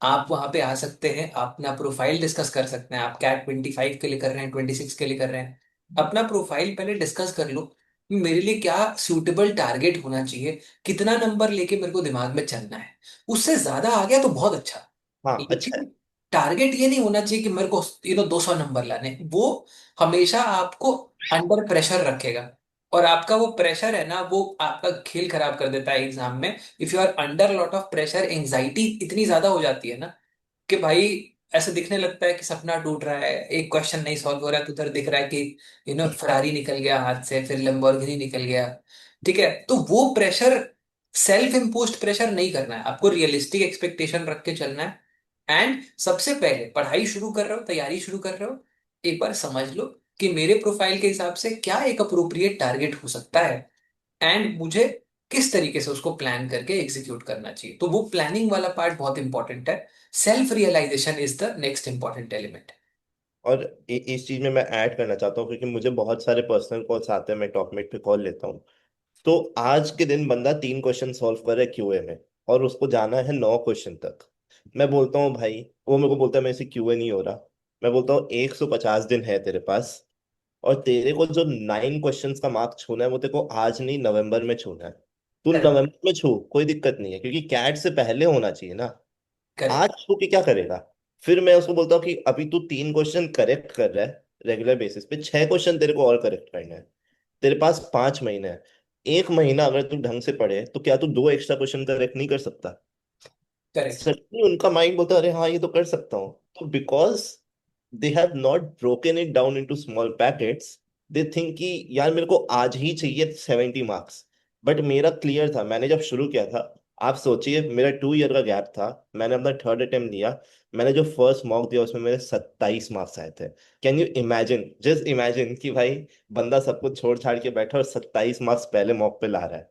आप वहां पे आ सकते हैं, आप अपना profile discuss कर सकते हैं। आप कैट 25 के लिए कर रहे हैं, 26 के लिए कर रहे हैं, अपना प्रोफाइल पहले डिस्कस कर लो कि मेरे लिए क्या सूटेबल टारगेट होना चाहिए, कितना नंबर लेके मेरे को दिमाग में चलना है। उससे ज्यादा आ गया तो बहुत अच्छा। हाँ, अच्छा है। लेकिन टारगेट ये नहीं होना चाहिए कि मेरे को 200 नंबर लाने हैं। वो हमेशा आपको अंडर प्रेशर रखेगा। और आपका वो प्रेशर है ना वो आपका खेल खराब कर देता है एग्जाम में। If you are under lot of pressure, anxiety इतनी ज्यादा हो जाती है ना कि भाई ऐसे दिखने लगता है कि सपना टूट रहा है, एक क्वेश्चन नहीं सॉल्व हो रहा है तो उधर दिख रहा है कि फरारी निकल गया हाथ से, फिर लैम्बोर्गिनी निकल गया। ठीक है, तो वो प्रेशर सेल्फ इम्पोज्ड प्रेशर नहीं करना है, आपको रियलिस्टिक एक्सपेक्टेशन रख के चलना है। एंड सबसे पहले पढ़ाई शुरू कर रहे हो, तैयारी शुरू कर रहे हो, एक बार समझ लो कि मेरे प्रोफाइल के हिसाब से क्या एक अप्रोप्रिएट टारगेट हो सकता है एंड मुझे किस तरीके से उसको प्लान करके एग्जीक्यूट करना चाहिए। तो वो प्लानिंग वाला पार्ट बहुत इंपॉर्टेंट है। Self realization is the next important element. और इस चीज में मैं ऐड करना चाहता हूँ, क्योंकि मुझे बहुत सारे पर्सनल कॉल्स आते हैं, मैं टॉकमेट पे कॉल लेता हूँ। तो आज के दिन बंदा 3 क्वेश्चन सॉल्व कर रहा है क्यूए में, और उसको जाना है 9 क्वेश्चन तक। मैं बोलता हूँ भाई, वो मेरे को बोलता है मेरे से क्यूए नहीं हो रहा। मैं बोलता हूँ 150 दिन है तेरे पास, और तेरे को जो 9 क्वेश्चंस का मार्क छूना है, वो तेरे को आज नहीं, नवंबर में छूना है। तू करेक्ट। नवंबर में छू, कोई दिक्कत नहीं है, क्योंकि कैट से पहले होना चाहिए ना। करेक्ट। आज छू के क्या करेगा? फिर मैं उसको बोलता हूँ कि अभी तू 3 क्वेश्चन करेक्ट कर रहा है रेगुलर बेसिस पे, 6 क्वेश्चन तेरे को और करेक्ट करना है। तेरे पास 5 महीने हैं। 1 महीना अगर तू ढंग से पढ़े, तो क्या तू 2 एक्स्ट्रा क्वेश्चन करेक्ट नहीं कर सकता? करेक्ट। सडनली उनका माइंड बोलता है अरे हाँ ये तो कर सकता हूँ। तो because they have not broken it down into small packets, they think कि यार मेरे को आज ही चाहिए 70 मार्क्स। बट मेरा क्लियर था, मैंने जब शुरू किया था, आप सोचिए मेरा 2 ईयर का गैप था, मैंने अपना थर्ड अटेम्प्ट दिया, मैंने जो फर्स्ट मॉक दिया उसमें मेरे 27 मार्क्स आए थे। Can you imagine, just imagine कि भाई बंदा सब कुछ छोड़ छाड़ के बैठा और 27 मार्क्स पहले मॉक पे ला रहा है।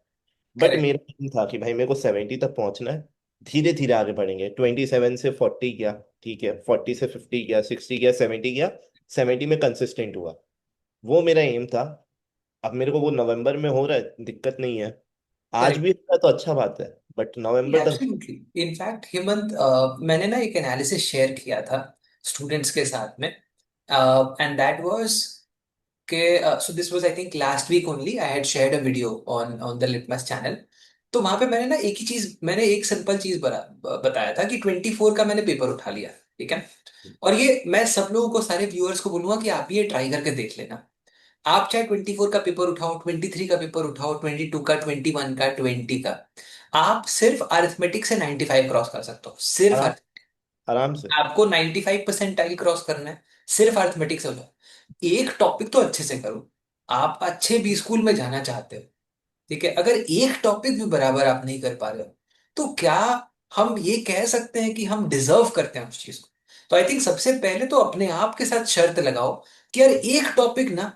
But correct. मेरा एम था कि भाई मेरे को 70 तक पहुंचना है, धीरे धीरे आगे बढ़ेंगे। 27 से 40 गया, ठीक है, 40 से 50 गया, 60 गया, 70 गया, 70 में कंसिस्टेंट हुआ। वो मेरा एम था। अब मेरे को वो नवंबर में हो रहा है, दिक्कत नहीं है। आज करेक्ट। भी हो रहा है तो अच्छा बात है, बट नवंबर तक। एब्सोल्युटली। इनफैक्ट हेमंत, मैंने ना एक एनालिसिस शेयर किया था स्टूडेंट्स के साथ में, एंड दैट वाज के so this was I think last week only I had shared a video on on the litmus channel. तो वहां पे मैंने ना एक ही चीज, मैंने एक सिंपल चीज बताया था कि 24 का मैंने पेपर उठा लिया। ठीक है। और ये मैं सब लोगों को, सारे व्यूअर्स को बोलूंगा कि आप भी ये ट्राई करके देख लेना। आप चाहे 24 का पेपर उठाओ, 23 का पेपर उठाओ, 22 का, 21 का, 20 का, आप सिर्फ अरिथमेटिक से 95 क्रॉस कर सकते हो, सिर्फ आराम, आराम से। आपको 95% क्रॉस करना है, सिर्फ अरिथमेटिक से होगा। एक टॉपिक तो अच्छे से करो। आप अच्छे बी स्कूल में जाना चाहते हो, ठीक है, अगर एक टॉपिक भी बराबर आप नहीं कर पा रहे हो, तो क्या हम ये कह सकते हैं कि हम डिजर्व करते हैं उस चीज को? तो आई थिंक सबसे पहले तो अपने आप के साथ शर्त लगाओ कि यार एक टॉपिक ना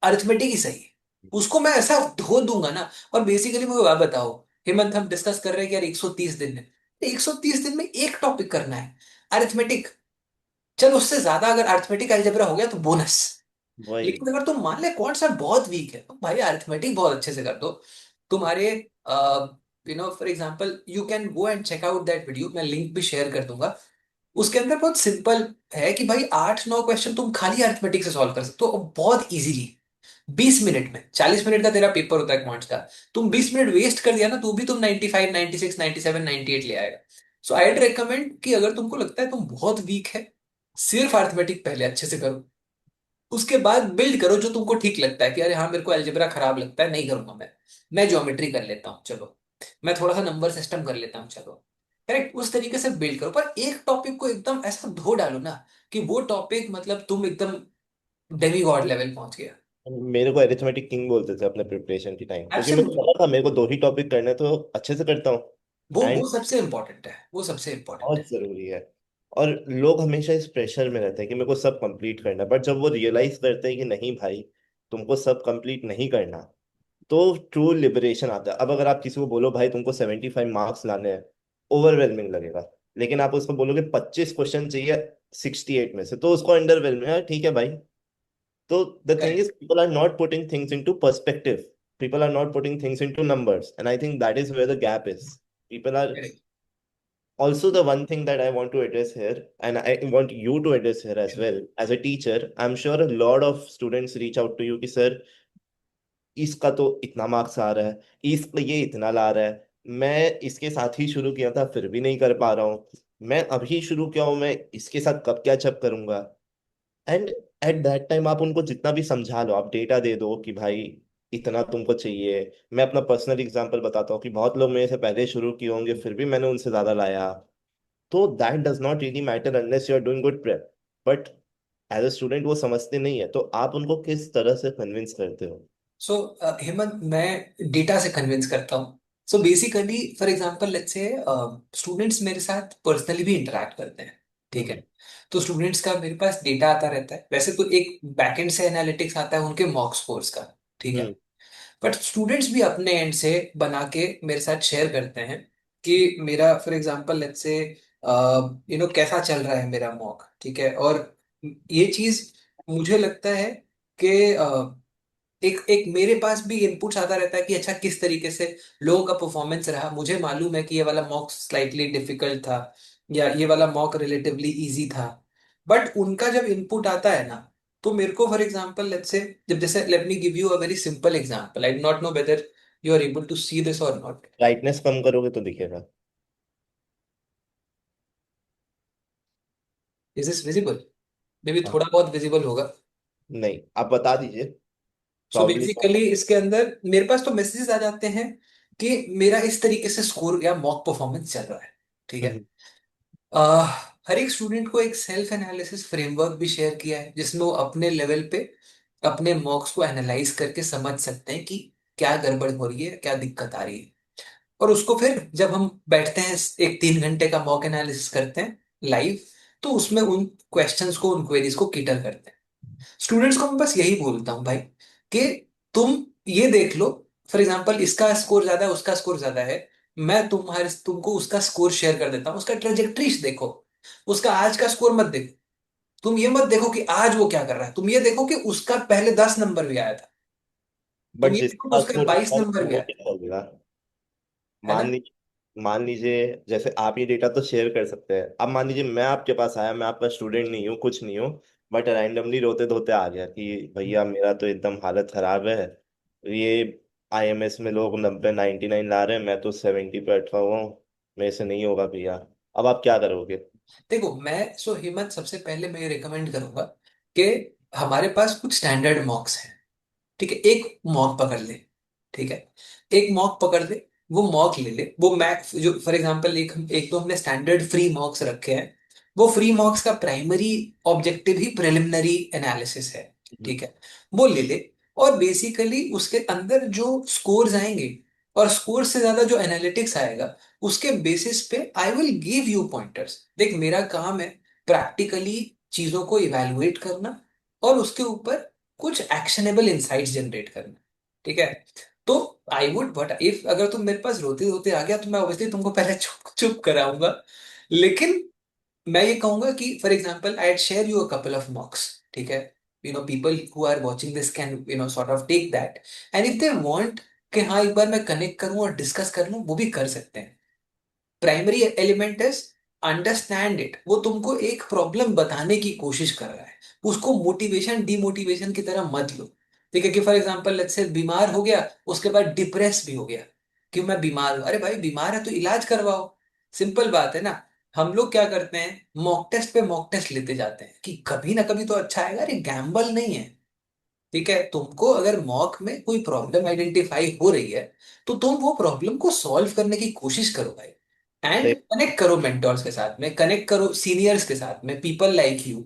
अरिथमेटिक ही सही है, उसको मैं ऐसा धो दूंगा ना। और बेसिकली मुझे बात बताओ हेमंत, हम डिस्कस कर रहे हैं कि यार 130 दिन में, 130 दिन में एक टॉपिक करना है अरिथमेटिक। चलो उससे ज्यादा अगर अरिथमेटिक अलजेब्रा हो गया तो बोनस। वही। लेकिन अगर तुम मान ले कौन सा बहुत वीक है, तो भाई अरिथमेटिक बहुत अच्छे से कर दो। तुम्हारे for example you can go and check out that video, मैं लिंक भी शेयर कर दूंगा। उसके अंदर बहुत सिंपल है कि भाई 8-9 क्वेश्चन तुम खाली अरिथमेटिक से सॉल्व कर सकते हो, और बहुत इजीली 20 मिनट में। 40 मिनट का तेरा पेपर होता है क्वांट्स का, तुम 20 मिनट वेस्ट कर दिया ना, तो भी तुम 95, 96, 97, 98 ले आएगा। सो आईड रिकमेंड कि अगर तुमको लगता है तुम बहुत वीक है, सिर्फ अरिथमेटिक पहले अच्छे से करो, उसके बाद बिल्ड करो जो तुमको ठीक लगता है कि अरे हाँ मेरे को अलजेब्रा खराब लगता है, नहीं करूंगा मैं ज्योमेट्री कर लेता हूँ चलो, मैं थोड़ा सा नंबर सिस्टम कर लेता हूँ चलो। करेक्ट, उस तरीके से बिल्ड करो, पर एक टॉपिक को एकदम ऐसा धो डालो ना कि वो टॉपिक मतलब तुम एकदम डेमी गॉड लेवल पहुंच गया। मेरे को अरिथमेटिक किंग बोलते थे अपने प्रिपरेशन की टाइम, क्योंकि मेरे को एब्सोल्युटली। पता था मेरे को 2 ही टॉपिक करने हैं, तो अच्छे से करता हूँ। वो सबसे इंपॉर्टेंट है, वो सबसे इंपॉर्टेंट बहुत है। जरूरी है। और लोग हमेशा इस प्रेशर में रहते हैं कि मेरे को सब कंप्लीट करना है, बट जब वो रियलाइज करते हैं कि नहीं भाई तुमको सब कंप्लीट नहीं करना, तो ट्रू लिबरेशन आता है। अब अगर आप किसी को बोलो भाई तुमको 75 मार्क्स लाने हैं, ओवरवेलमिंग लगेगा। लेकिन आप उसको बोलोगे 25 क्वेश्चन चाहिए 68 में से, तो उसको अंडरवेलमिंग है, ठीक है भाई। तो the thing correct. Is people are not putting things into perspective, people are not putting things into numbers, and I think that is where the gap is. People are correct. also, the one thing that I want to address here, and I want you to address here as well, as a teacher, I'm sure a lot of students reach out to you कि sir इसका तो इतना marks आ रहा है, इसका ये इतना ला रहा है, मैं इसके साथ ही शुरू किया था फिर भी नहीं कर पा रहा हूँ, मैं अभी शुरू किया हूँ, मैं इसके साथ कब कैच अप करूंगा। एंड एट दैट टाइम आप उनको जितना भी समझा लो, आप डेटा दे दो कि भाई इतना तुमको चाहिए। मैं अपना पर्सनल एग्जांपल बताता हूँ कि बहुत लोग मेरे से पहले शुरू किए होंगे फिर भी मैंने उनसे ज्यादा लाया। तो that does not really matter unless you are doing good prep. But as a student वो समझते नहीं है, तो आप उनको किस तरह से कन्विंस करते हो? सो हेमंत, मैं डेटा से कन्विंस करता हूँ। So basically for example let's से स्टूडेंट्स मेरे साथ पर्सनली भी इंटरेक्ट करते हैं, ठीक है। हम्म। तो स्टूडेंट्स का मेरे पास डेटा आता रहता है, वैसे तो एक बैकएंड से एनालिटिक्स आता है उनके मॉक स्कोर्स का, ठीक है। हम्म। बट स्टूडेंट्स भी अपने एंड से बना के मेरे साथ शेयर करते हैं कि मेरा फॉर एग्जांपल लेट्स से कैसा चल रहा है मेरा मॉक, ठीक है। और ये चीज मुझे लगता है कि एक एक मेरे पास भी इनपुट्स आता रहता है कि अच्छा किस तरीके से लोगों का परफॉर्मेंस रहा। मुझे मालूम है कि ये वाला मॉक स्लाइटली डिफिकल्ट था, या ये वाला मॉक रिलेटिवली इजी था। बट उनका जब इनपुट आता है ना, तो मेरे को फॉर एग्जांपल लेट्स से, जब जैसे let me give you a very simple example, I do not know whether you are able to see this और नॉट। ब्राइटनेस कम करोगे तो दिखेगा। Is this visible? Maybe हाँ। थोड़ा बहुत विजिबल होगा। नहीं, आप बता दीजिए। So probably. बेसिकली इसके अंदर मेरे पास तो मैसेजेस आ जाते हैं कि मेरा इस तरीके से स्कोर या मॉक परफॉर्मेंस चल रहा है। ठीक है। हम्म। अह, हर एक स्टूडेंट को एक सेल्फ एनालिसिस फ्रेमवर्क भी शेयर किया है, जिसमें वो अपने लेवल पे अपने मॉक्स को एनालाइज करके समझ सकते हैं कि क्या गड़बड़ हो रही है, क्या दिक्कत आ रही है। और उसको फिर जब हम बैठते हैं, एक 3 घंटे का मॉक एनालिसिस करते हैं लाइव, तो उसमें उन क्वेश्चंस को, उन क्वेरीज को कैटर करते हैं। स्टूडेंट्स को मैं बस यही बोलता हूँ भाई, कि तुम ये देख लो, फॉर एग्जाम्पल इसका स्कोर ज्यादा है, उसका स्कोर ज्यादा है, मैं तुमको उसका स्कोर शेयर कर देता हूँ, उसका ट्रेजेक्ट्री देखो, उसका आज का स्कोर मत देखो। तुम ये मत देखो कि आज वो क्या कर रहा है, तुम ये देखो कि उसका पहले 10 नंबर भी आया था, तुम बट ये देखो कि जिसका उसका स्कोर 22 नंबर भी वो आया था। क्या होगा? है मान ना? लीजिए, जैसे आप ये डेटा तो शेयर कर सकते हैं। अब मान लीजिए मैं आपके पास आया, मैं आपका स्टूडेंट नहीं हूँ, कुछ नहीं हूँ, बट रैंडमली रोते धोते आ गया कि भैया मेरा तो एकदम हालत खराब है, ये आईएमएस में लोग 90 99 ला रहे हैं, मैं तो 70 पे अटका हुआ हूँ, मेरे से नहीं होगा भैया। अब आप क्या करोगे? देखो, हिम्मत, सबसे पहले मैं ये रिकमेंड करूंगा कि हमारे पास कुछ स्टैंडर्ड मॉक्स हैं। ठीक है, एक मॉक पकड़ ले। ठीक है, एक मॉक पकड़ ले, वो मॉक ले ले, वो मैक्स जो फॉर एग्जांपल एक एक तो हमने स्टैंडर्ड फ्री मॉक्स रखे हैं। वो फ्री मॉक्स का प्राइमरी ऑब्जेक्टिव ही प्रिलिमिनरी एनालिसिस है। हम्म। ठीक है, वो ले ले। और बेसिकली उसके अंदर जो स्कोर्स आएंगे, और स्कोर से ज्यादा जो एनालिटिक्स आएगा, उसके बेसिस पे I will give you pointers. देख, मेरा काम है प्रैक्टिकली चीजों को इवेलुएट करना, और उसके ऊपर कुछ एक्शनेबल इंसाइट्स जनरेट करना। ठीक है। तो आई वुड, बट इफ अगर तुम मेरे पास रोते रोते आ गया, तो मैं ऑब्वियसली तुमको पहले चुप चुप कराऊंगा। लेकिन मैं ये कहूंगा कि for example I share you a couple of mocks. ठीक है, people who are watching this can sort of take that, and if they want कि हाँ एक बार मैं कनेक्ट करूं और डिस्कस कर लूं, वो भी कर सकते हैं। Primary element is understand it. वो तुमको एक प्रॉब्लम बताने की कोशिश कर रहा है, उसको मोटिवेशन डिमोटिवेशन की तरह मत लो। ठीक है, कि फॉर एग्जांपल लेट्स से बीमार हो गया, उसके बाद डिप्रेस भी हो गया कि मैं बीमार हूं। अरे भाई, बीमार है तो इलाज करवाओ। सिंपल बात है ना। हम लोग क्या करते हैं, मॉक टेस्ट पे मॉक टेस्ट लेते जाते हैं कि कभी ना कभी तो अच्छा आएगा। अरे गैम्बल नहीं है। ठीक है, तुमको अगर मॉक में कोई प्रॉब्लम आइडेंटिफाई हो रही है, तो तुम वो प्रॉब्लम को सॉल्व करने की कोशिश करो भाई। एंड सही। कनेक्ट करो मेंटोर्स के साथ में, कनेक्ट करो सीनियर्स के साथ में, people like you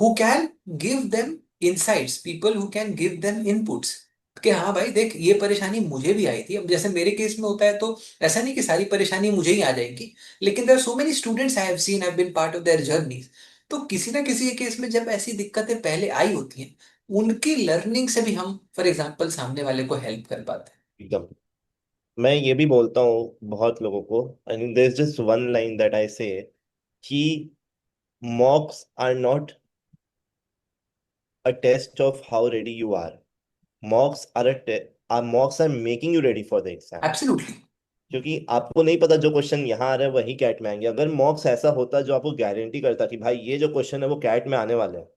who can give them insights, people who can give them inputs. कि हाँ भाई देख, ये परेशानी मुझे भी आई थी। अब जैसे मेरे केस में होता है, तो ऐसा नहीं कि सारी परेशानी मुझे ही आ जाएगी, लेकिन there are so many students I have seen, I have been part of their journeys. तो किसी ना किसी के केस में जब ऐसी दिक्कतें पहले आई होती हैं, उनकी लर्निंग से भी हम फॉर एग्जांपल सामने वाले को हेल्प कर पाते एकदम। मैं ये भी बोलता हूँ बहुत लोगों को, and there is just one line that I say, कि mocks are not a test of how ready you are. Mocks are mocks are making you ready for the exam. हैं। एब्सोल्युटली। क्योंकि आपको नहीं पता जो क्वेश्चन यहाँ आ रहा है वही कैट में आएंगे। अगर मॉक्स ऐसा होता जो आपको गारंटी करता कि भाई ये जो क्वेश्चन है वो कैट में आने वाले हैं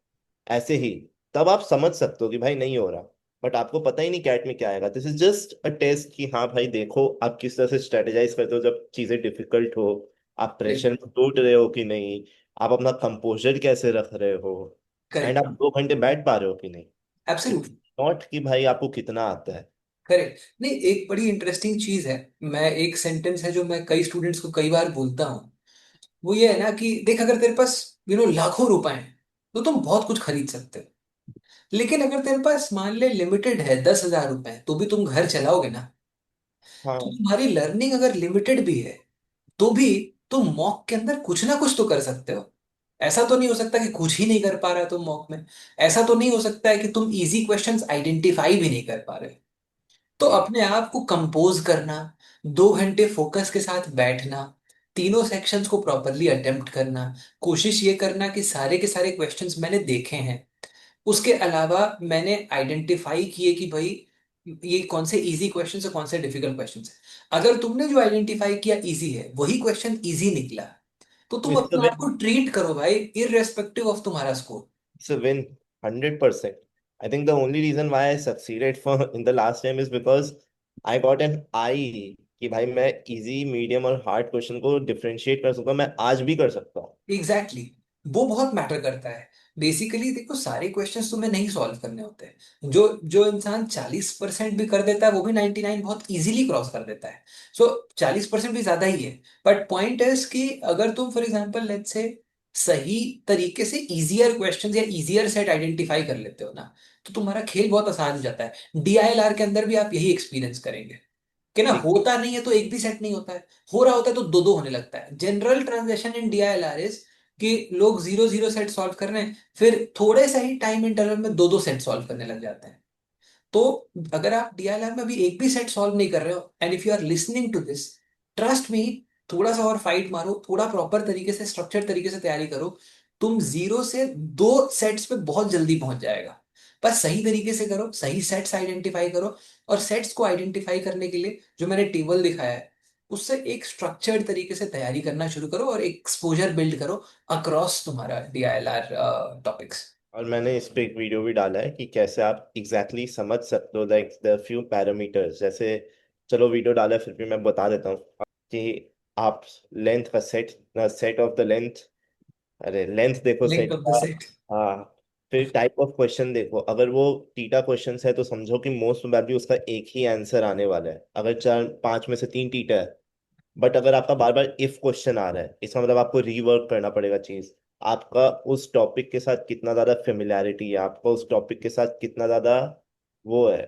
ऐसे ही, तब आप समझ सकते हो कि भाई नहीं हो रहा। बट आपको पता ही नहीं कैट में क्या आएगा। This is just a test कि हाँ भाई देखो आप किस तरह से स्ट्रेटेजाइज करते हो जब चीजें डिफिकल्ट हो, आप प्रेशर में टूट रहे हो कि नहीं, आप अपना कंपोजर कैसे रख रहे हो, एंड करेक्ट। आप 2 घंटे बैठ पा रहे हो कि नहीं। It's absolutely. नॉट कि भाई आपको कितना आता है। करेक्ट। नहीं, एक बड़ी इंटरेस्टिंग चीज है, मैं एक सेंटेंस है जो मैं कई स्टूडेंट्स को कई बार बोलता हूँ। वो ये है ना कि देख, अगर तेरे पास लाखों रुपए हैं, तो तुम बहुत कुछ खरीद सकते हो। लेकिन अगर तेरे पास मान ले लिमिटेड है 10,000 रुपए, तो भी तुम घर चलाओगे ना। तो हाँ। तुम्हारी लर्निंग अगर लिमिटेड भी है, तो भी तुम मॉक के अंदर कुछ ना कुछ तो कर सकते हो। ऐसा तो नहीं हो सकता कि कुछ ही नहीं कर पा रहे हो तुम मॉक में। ऐसा तो नहीं हो सकता है कि तुम इजी क्वेश्चंस आइडेंटिफाई भी नहीं कर पा रहे हो। तो जी। अपने आप को कंपोज करना, 2 घंटे फोकस के साथ बैठना, तीनों सेक्शंस को प्रॉपरली अटेम्प्ट करना, कोशिश ये करना कि सारे के सारे क्वेश्चंस मैंने देखे हैं। उसके अलावा मैंने आइडेंटिफाई किए कि भाई ये कौन से इजी क्वेश्चंस है, कौन से डिफिकल्ट क्वेश्चंस है। अगर तुमने जो आइडेंटिफाई किया इजी है, वही क्वेश्चन इजी निकला, तो तुम इट्स अ अपने आप विन। को ट्रीट करो भाई, इररेस्पेक्टिव ऑफ तुम्हारा score. It's a win, 100%. I think the only reason why I succeeded for in the last time is because I got an eye कि भाई मैं इजी मीडियम और हार्ड क्वेश्चन को differentiate कर सकता हूँ, मैं आज भी कर सकता हूँ। Exactly exactly. वो बहुत मैटर करता है। बेसिकली देखो, सारे क्वेश्चंस तुम्हें नहीं सॉल्व करने होते हैं। जो जो इंसान 40% भी कर देता है वो भी 99 बहुत इजीली क्रॉस कर देता है। सो 40% भी ज्यादा ही है। बट पॉइंट इज कि अगर तुम फॉर एग्जांपल लेट्स से सही तरीके से इजियर क्वेश्चंस या इजियर सेट आइडेंटिफाई कर लेते हो ना, तो तुम्हारा खेल बहुत आसान हो जाता है। डीआईएलआर के अंदर भी आप यही एक्सपीरियंस करेंगे कि ना, एक होता नहीं है तो एक भी सेट नहीं होता है, हो रहा होता है तो दो दो होने लगता है। General transaction in DILR is कि लोग जीरो जीरो सेट सॉल्व कर रहे हैं, फिर थोड़े से ही टाइम इंटरवल में दो दो सेट सॉल्व करने लग जाते हैं। तो अगर आप डीएलआर में अभी एक भी सेट सॉल्व नहीं कर रहे हो, and if you are listening to this, trust me, थोड़ा सा और फाइट मारो, थोड़ा प्रॉपर तरीके से स्ट्रक्चर तरीके से तैयारी करो, तुम जीरो से दो सेट्स पे बहुत जल्दी पहुंच जाएगा। बस सही तरीके से करो, सही सेट्स आइडेंटिफाई करो, और सेट्स को आइडेंटिफाई करने के लिए जो मैंने टेबल दिखाया है उससे एक स्ट्रक्चर्ड तरीके से तैयारी करना शुरू करो और एक्सपोजर बिल्ड करो अक्रॉस तुम्हारा डीआईएलआर टॉपिक्स। और मैंने इस पे एक वीडियो भी डाला है कि कैसे आप एग्जैक्टली exactly समझ सकते हो, लाइक द फ्यू पैरामीटर्स जैसे। चलो वीडियो डाला है, फिर भी मैं बता देता हूँ कि आप लेंथ का set, set of the length, अरे लेंथ देखो लेंथ सेट ऑफ द का। सेट। हाँ। फिर टाइप ऑफ क्वेश्चन देखो, अगर वो टीटा क्वेश्चन है तो समझो कि मोस्ट प्रोबेबली उसका एक ही आंसर आने वाला है, अगर चार पांच में से तीन टीटा है। बट अगर आपका बार बार इफ क्वेश्चन आ रहा है, इसका मतलब आपको रीवर्क करना पड़ेगा चीज। आपका उस टॉपिक के साथ कितना ज्यादा फेमिलैरिटी है, आपका उस टॉपिक के साथ कितना ज्यादा वो है,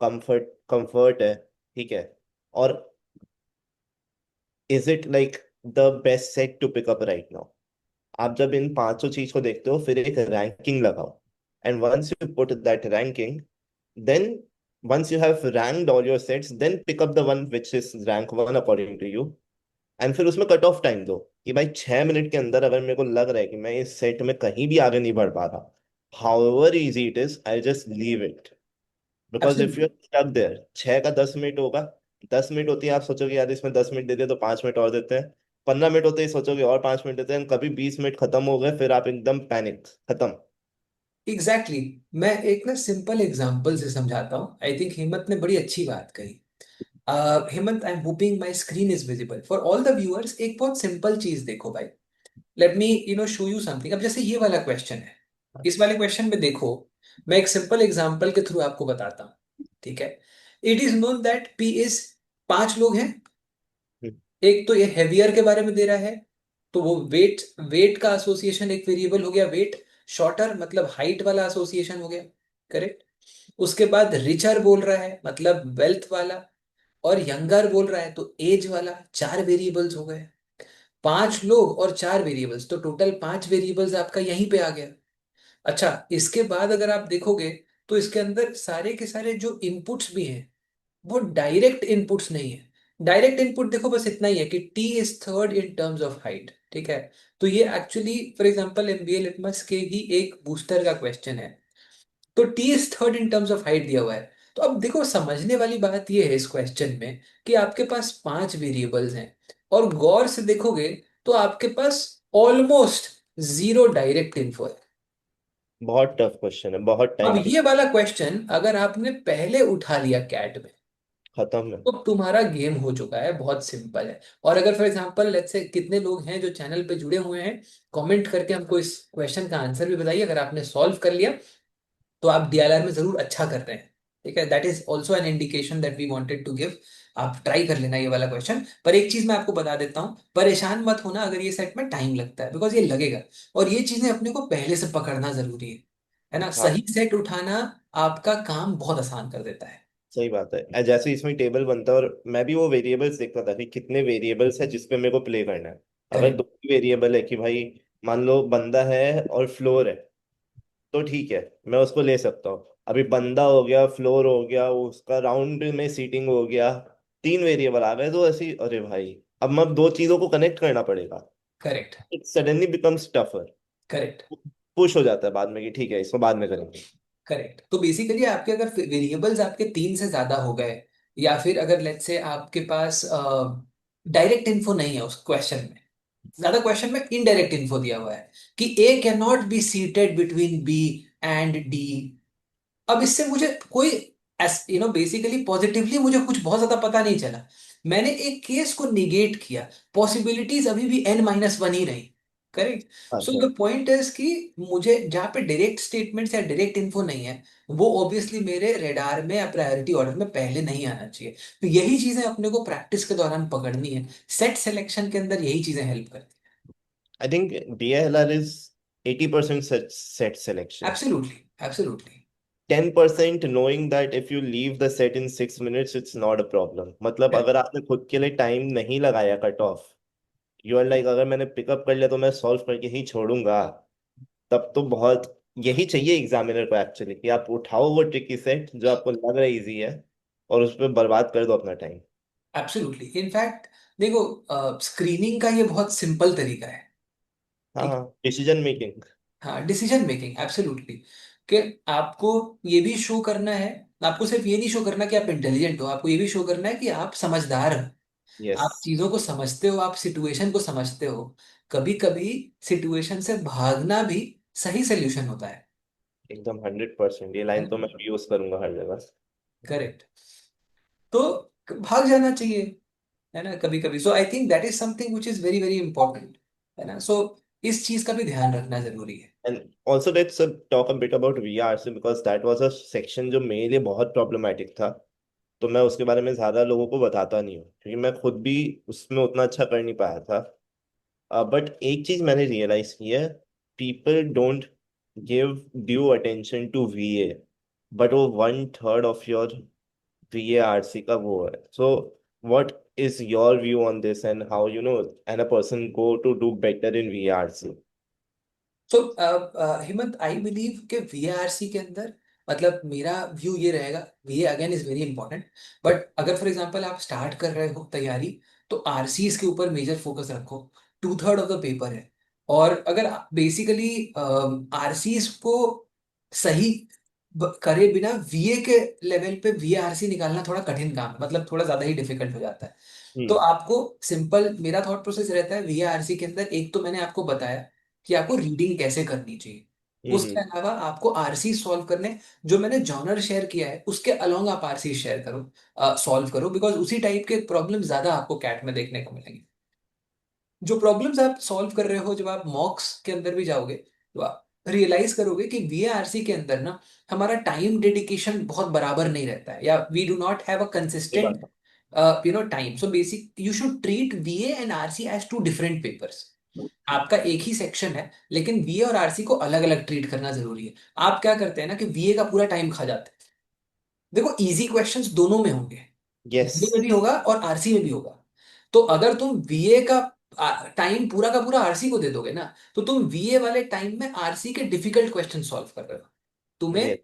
कंफर्ट है। ठीक है। और is it like the best set to pick up right now. आप जब इन पांचों चीज को देखते हो फिर एक रैंकिंग लगाओ। And once you put that ranking, then once you have ranked all your sets, then pick up the one which is rank one according to you, and फिर उसमें कट ऑफ टाइम दो कि भाई 6 minute के अंदर अगर मेरे को लग रहा है कि मैं इस सेट में कहीं भी आगे नहीं बढ़ पा रहा, however easy it is, I just leave it. Because if you absolutely. Are stuck there, 6 का 10 मिनट होगा, 10 मिनट होती है आप सोचोगे यार इसमें 10 मिनट दे दिया तो 5 मिनट और देते हैं, 15 मिनट होते ही सोचोगे और 5 मिनट देते हैं, कभी 20 मिनट खत्म हो गए, फिर आप एकदम पैनिक खत्म। Exactly exactly. मैं एक ना सिंपल एग्जांपल से समझाता हूँ। आई थिंक हिम्मत ने बड़ी अच्छी बात कही। हिम्मत, I am hoping my screen is visible for all the viewers. एक बहुत सिंपल चीज देखो भाई, let me show you something. अब जैसे ये वाला क्वेश्चन है, इस वाले क्वेश्चन में देखो, मैं एक सिंपल एग्जांपल के थ्रू आपको बताता हूँ, ठीक है। It is known that P is, पांच लोग हैं। एक तो ये हेवियर के बारे में दे रहा है, तो वो वेट, वेट का एसोसिएशन एक वेरिएबल हो गया वेट। शॉर्टर मतलब हाइट वाला एसोसिएशन हो गया, करेक्ट। उसके बाद रिचर बोल रहा है मतलब वेल्थ वाला, और यंगर बोल रहा है तो एज वाला। चार वेरिएबल्स हो गए, पांच लोग और चार वेरिएबल्स, तो टोटल पांच वेरिएबल्स आपका यहीं पे आ गया। अच्छा, इसके बाद अगर आप देखोगे तो इसके अंदर सारे के सारे जो इनपुट्स भी हैं वो डायरेक्ट इनपुट्स नहीं है। डायरेक्ट इनपुट देखो बस इतना ही है कि T is third in terms of height, ठीक है। तो ये actually for example MBA litmus के ही एक बूस्टर का क्वेश्चन है। तो T is third in terms of height दिया हुआ है। तो अब देखो, समझने वाली बात ये है इस क्वेश्चन में कि आपके पास पांच वेरिएबल्स हैं, और गौर से देखोगे तो आपके पास ऑलमोस्ट जीरो डायरेक्ट इन्फो है। बहुत टफ क्वेश्चन है, बहुत अब टाइम। ये वाला क्वेश्चन अगर आपने पहले उठा लिया कैट में, खत्म है। तो तुम्हारा गेम हो चुका है, बहुत सिंपल है। और अगर फॉर एग्जांपल लेट्स से कितने लोग हैं जो चैनल पे जुड़े हुए हैं, कमेंट करके हमको इस क्वेश्चन का आंसर भी बताइए। अगर आपने सॉल्व कर लिया तो आप डीएलआर में जरूर अच्छा कर रहे हैं, ठीक है। That is also an indication that we wanted to give. आप ट्राई कर लेना ये वाला क्वेश्चन। पर एक चीज मैं आपको बता देता हूँ, परेशान मत होना अगर ये सेट में टाइम लगता है, बिकॉज ये लगेगा। और ये चीजें अपने को पहले से पकड़ना जरूरी है ना। हाँ सही सेट उठाना आपका काम बहुत आसान कर देता है। सही बात है। जैसे इसमें टेबल बनता है और मैं भी वो वेरिएबल्स देखता था कि कितने वेरिएबल्स है जिसपे मेरे को प्ले करना है। अगर करेक्ट। दो वेरिएबल है कि भाई मान लो बंदा है और फ्लोर है, तो ठीक है, मैं उसको ले सकता हूँ। अभी बंदा हो गया, फ्लोर हो गया, उसका राउंड में सीटिंग हो गया, तीन वेरिएबल आ गए तो ऐसी, अरे भाई अब मैं दो चीजों को कनेक्ट करना पड़ेगा। Correct. It suddenly becomes tougher. Correct. Push हो जाता है बाद में कि ठीक है इसको बाद में करेंगे। करेक्ट। तो बेसिकली आपके अगर वेरिएबल्स आपके तीन से ज्यादा हो गए, या फिर अगर लेट्स से आपके पास डायरेक्ट इन्फो नहीं है उस क्वेश्चन में, ज्यादा क्वेश्चन में इनडायरेक्ट इन्फो दिया हुआ है कि A can not be seated between B and D. अब इससे मुझे कोई बेसिकली पॉजिटिवली मुझे कुछ बहुत ज्यादा पता नहीं चला। मैंने एक केस को निगेट किया, पॉसिबिलिटीज अभी भी n-1 ही रही। करेक्ट। सो अच्छा। द पॉइंट इज कि मुझे जहाँ पे डायरेक्ट स्टेटमेंट्स या डायरेक्ट इन्फो नहीं है, वो ऑब्वियसली मेरे रेडार में या प्रायोरिटी ऑर्डर में पहले नहीं आना चाहिए। तो यही चीजें अपने को प्रैक्टिस के दौरान पकड़नी है। सेट सिलेक्शन के अंदर यही चीजें हेल्प करती I think DLR is 80% set हैं। selection. Absolutely, absolutely. 10% knowing that if you leave the set in 6 minutes it's not a problem. मतलब अगर आपने खुद के लिए टाइम नहीं लगाया cut off, you are like अगर मैंने पिकअप कर लिया तो मैं सॉल्व करके ही छोड़ूंगा, तब तो बहुत यही चाहिए एग्जामिनर को एक्चुअली, कि आप उठाओ वो ट्रिकी सेट जो आपको लग रहा है इजी है और उस पर बर्बाद कर दो अपना टाइम। एब्सोल्युटली, इनफैक्ट देखो, स्क्रीनिंग का ये बहुत सिंपल तरीका है। ठीक। हाँ, डिसीजन मेकिंग। हाँ, डिसीजन मेकिंग, एब्सोल्युटली। कि आपको ये भी शो करना है, आपको सिर्फ ये नहीं शो करना कि आप इंटेलिजेंट हो, आपको ये भी शो करना है कि आप समझदार हो। यस। आप चीजों को समझते हो, आप सिचुएशन को समझते हो। कभी कभी सिचुएशन से भागना भी सही सोल्यूशन होता है। एकदम 100%, ये लाइन तो मैं यूज करूंगा हर जगह। करेक्ट। तो भाग जाना चाहिए, है ना, कभी कभी। So I think that is something which is very very important, है ना। सो इस चीज का भी ध्यान रखना जरूरी है। And also let's talk a bit about VRC because that was a section जो मेरे लिए बहुत प्रॉब्लमेटिक था। तो मैं उसके बारे में ज़्यादा लोगों को बताता नहीं हूँ क्योंकि मैं खुद भी उसमें उतना अच्छा कर नहीं पाया था। बट एक चीज़ मैंने रियलाइज की है, people don't give due attention to VA, but वो 1/3 ऑफ योर VARC का वो है। So what is your view on this and how and a person go to do better in VARC? So Hemant, I believe कि वीएआरसी के अंदर, मतलब मेरा view ये रहेगा, वीए again is very important, but अगर फॉर एग्जांपल आप स्टार्ट कर रहे हो तैयारी, तो आरसीज के ऊपर मेजर फोकस रखो। 2/3 ऑफ द पेपर है। और अगर बेसिकली आरसीज को सही करे बिना वीए के लेवल पे वीएआरसी निकालना थोड़ा कठिन काम है, मतलब थोड़ा ज्यादा ही डिफिकल्ट हो जाता है। तो हम्म। आपको सिंपल, मेरा थॉट प्रोसेस रहता है वीएआरसी के अंदर, एक तो मैंने आपको बताया कि आपको रीडिंग कैसे करनी चाहिए। उसके हम्म। अलावा आपको आरसी सॉल्व करने, जो मैंने जॉनर शेयर किया है उसके अलोंग आप आरसी शेयर करो, सॉल्व करो, बिकॉज उसी टाइप के प्रॉब्लम ज्यादा आपको कैट में देखने को मिलेंगे। जो प्रॉब्लम्स आप सॉल्व कर रहे हो, जब आप मॉक्स के अंदर भी जाओगे तो आप रियलाइज करोगे कि वीएआरसी के अंदर ना हमारा टाइम डेडिकेशन बहुत बराबर नहीं रहता है, या we do not have a ये कंसिस्टेंट बात। Time. So basic you should treat VA and RC as two different papers. आपका एक ही सेक्शन है, लेकिन वीए और आरसी को अलग अलग ट्रीट करना जरूरी है। आप क्या करते हैं ना कि वीए का पूरा टाइम खा जाते हैं। देखो, इजी क्वेश्चंस दोनों में होंगे, यस। वीए में भी होगा और आरसी में भी होगा। तो अगर तुम वीए का टाइम पूरा का पूरा आरसी को दे दोगे ना, तो तुम वीए वाले टाइम में आरसी के डिफिकल्ट क्वेश्चन सॉल्व कर रहे हो। तुम्हें यस।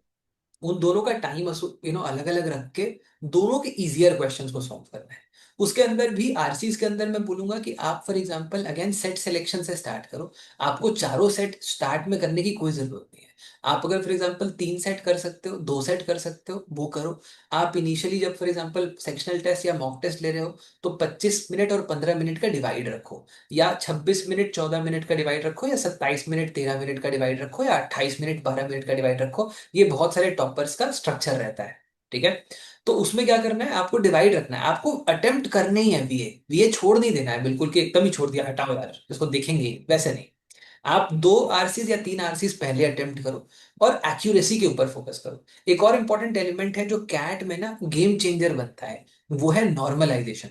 उन दोनों का टाइम अलग अलग रख के दोनों के इजियर क्वेश्चंस को सॉल्व करना है। उसके अंदर भी आरसीज के अंदर मैं बोलूंगा कि आप for example again set selection से स्टार्ट करो। आपको चारों सेट स्टार्ट में करने की कोई जरूरत नहीं है। आप अगर फॉर एग्जांपल 3 सेट कर सकते हो, 2 सेट कर सकते हो, वो करो। आप इनिशियली जब फॉर एग्जांपल सेक्शनल टेस्ट या मॉक टेस्ट ले रहे हो, तो 25 मिनट और 15 मिनट का डिवाइड रखो, या 26 मिनट 14 मिनट का डिवाइड रखो, या 27 मिनट 13 मिनट का डिवाइड रखो, या 28 मिनट 12 मिनट का डिवाइड रखो। ये बहुत सारे टॉपर्स का स्ट्रक्चर रहता है। ठीक है। तो उसमें क्या करना है, आपको डिवाइड रखना है, आपको अटेम्प्ट करने ही है वीए। वीए छोड़ नहीं देना है बिल्कुल, कि एकदम ही छोड़ दिया, हटाओ यार इसको देखेंगे ही, वैसे नहीं। आप 2 आरसीज या 3 आरसीज पहले अटेम्प्ट करो, और एक्यूरेसी के ऊपर फोकस करो। एक और इंपॉर्टेंट एलिमेंट है जो कैट में ना गेम चेंजर बनता है, वो है नॉर्मलाइजेशन।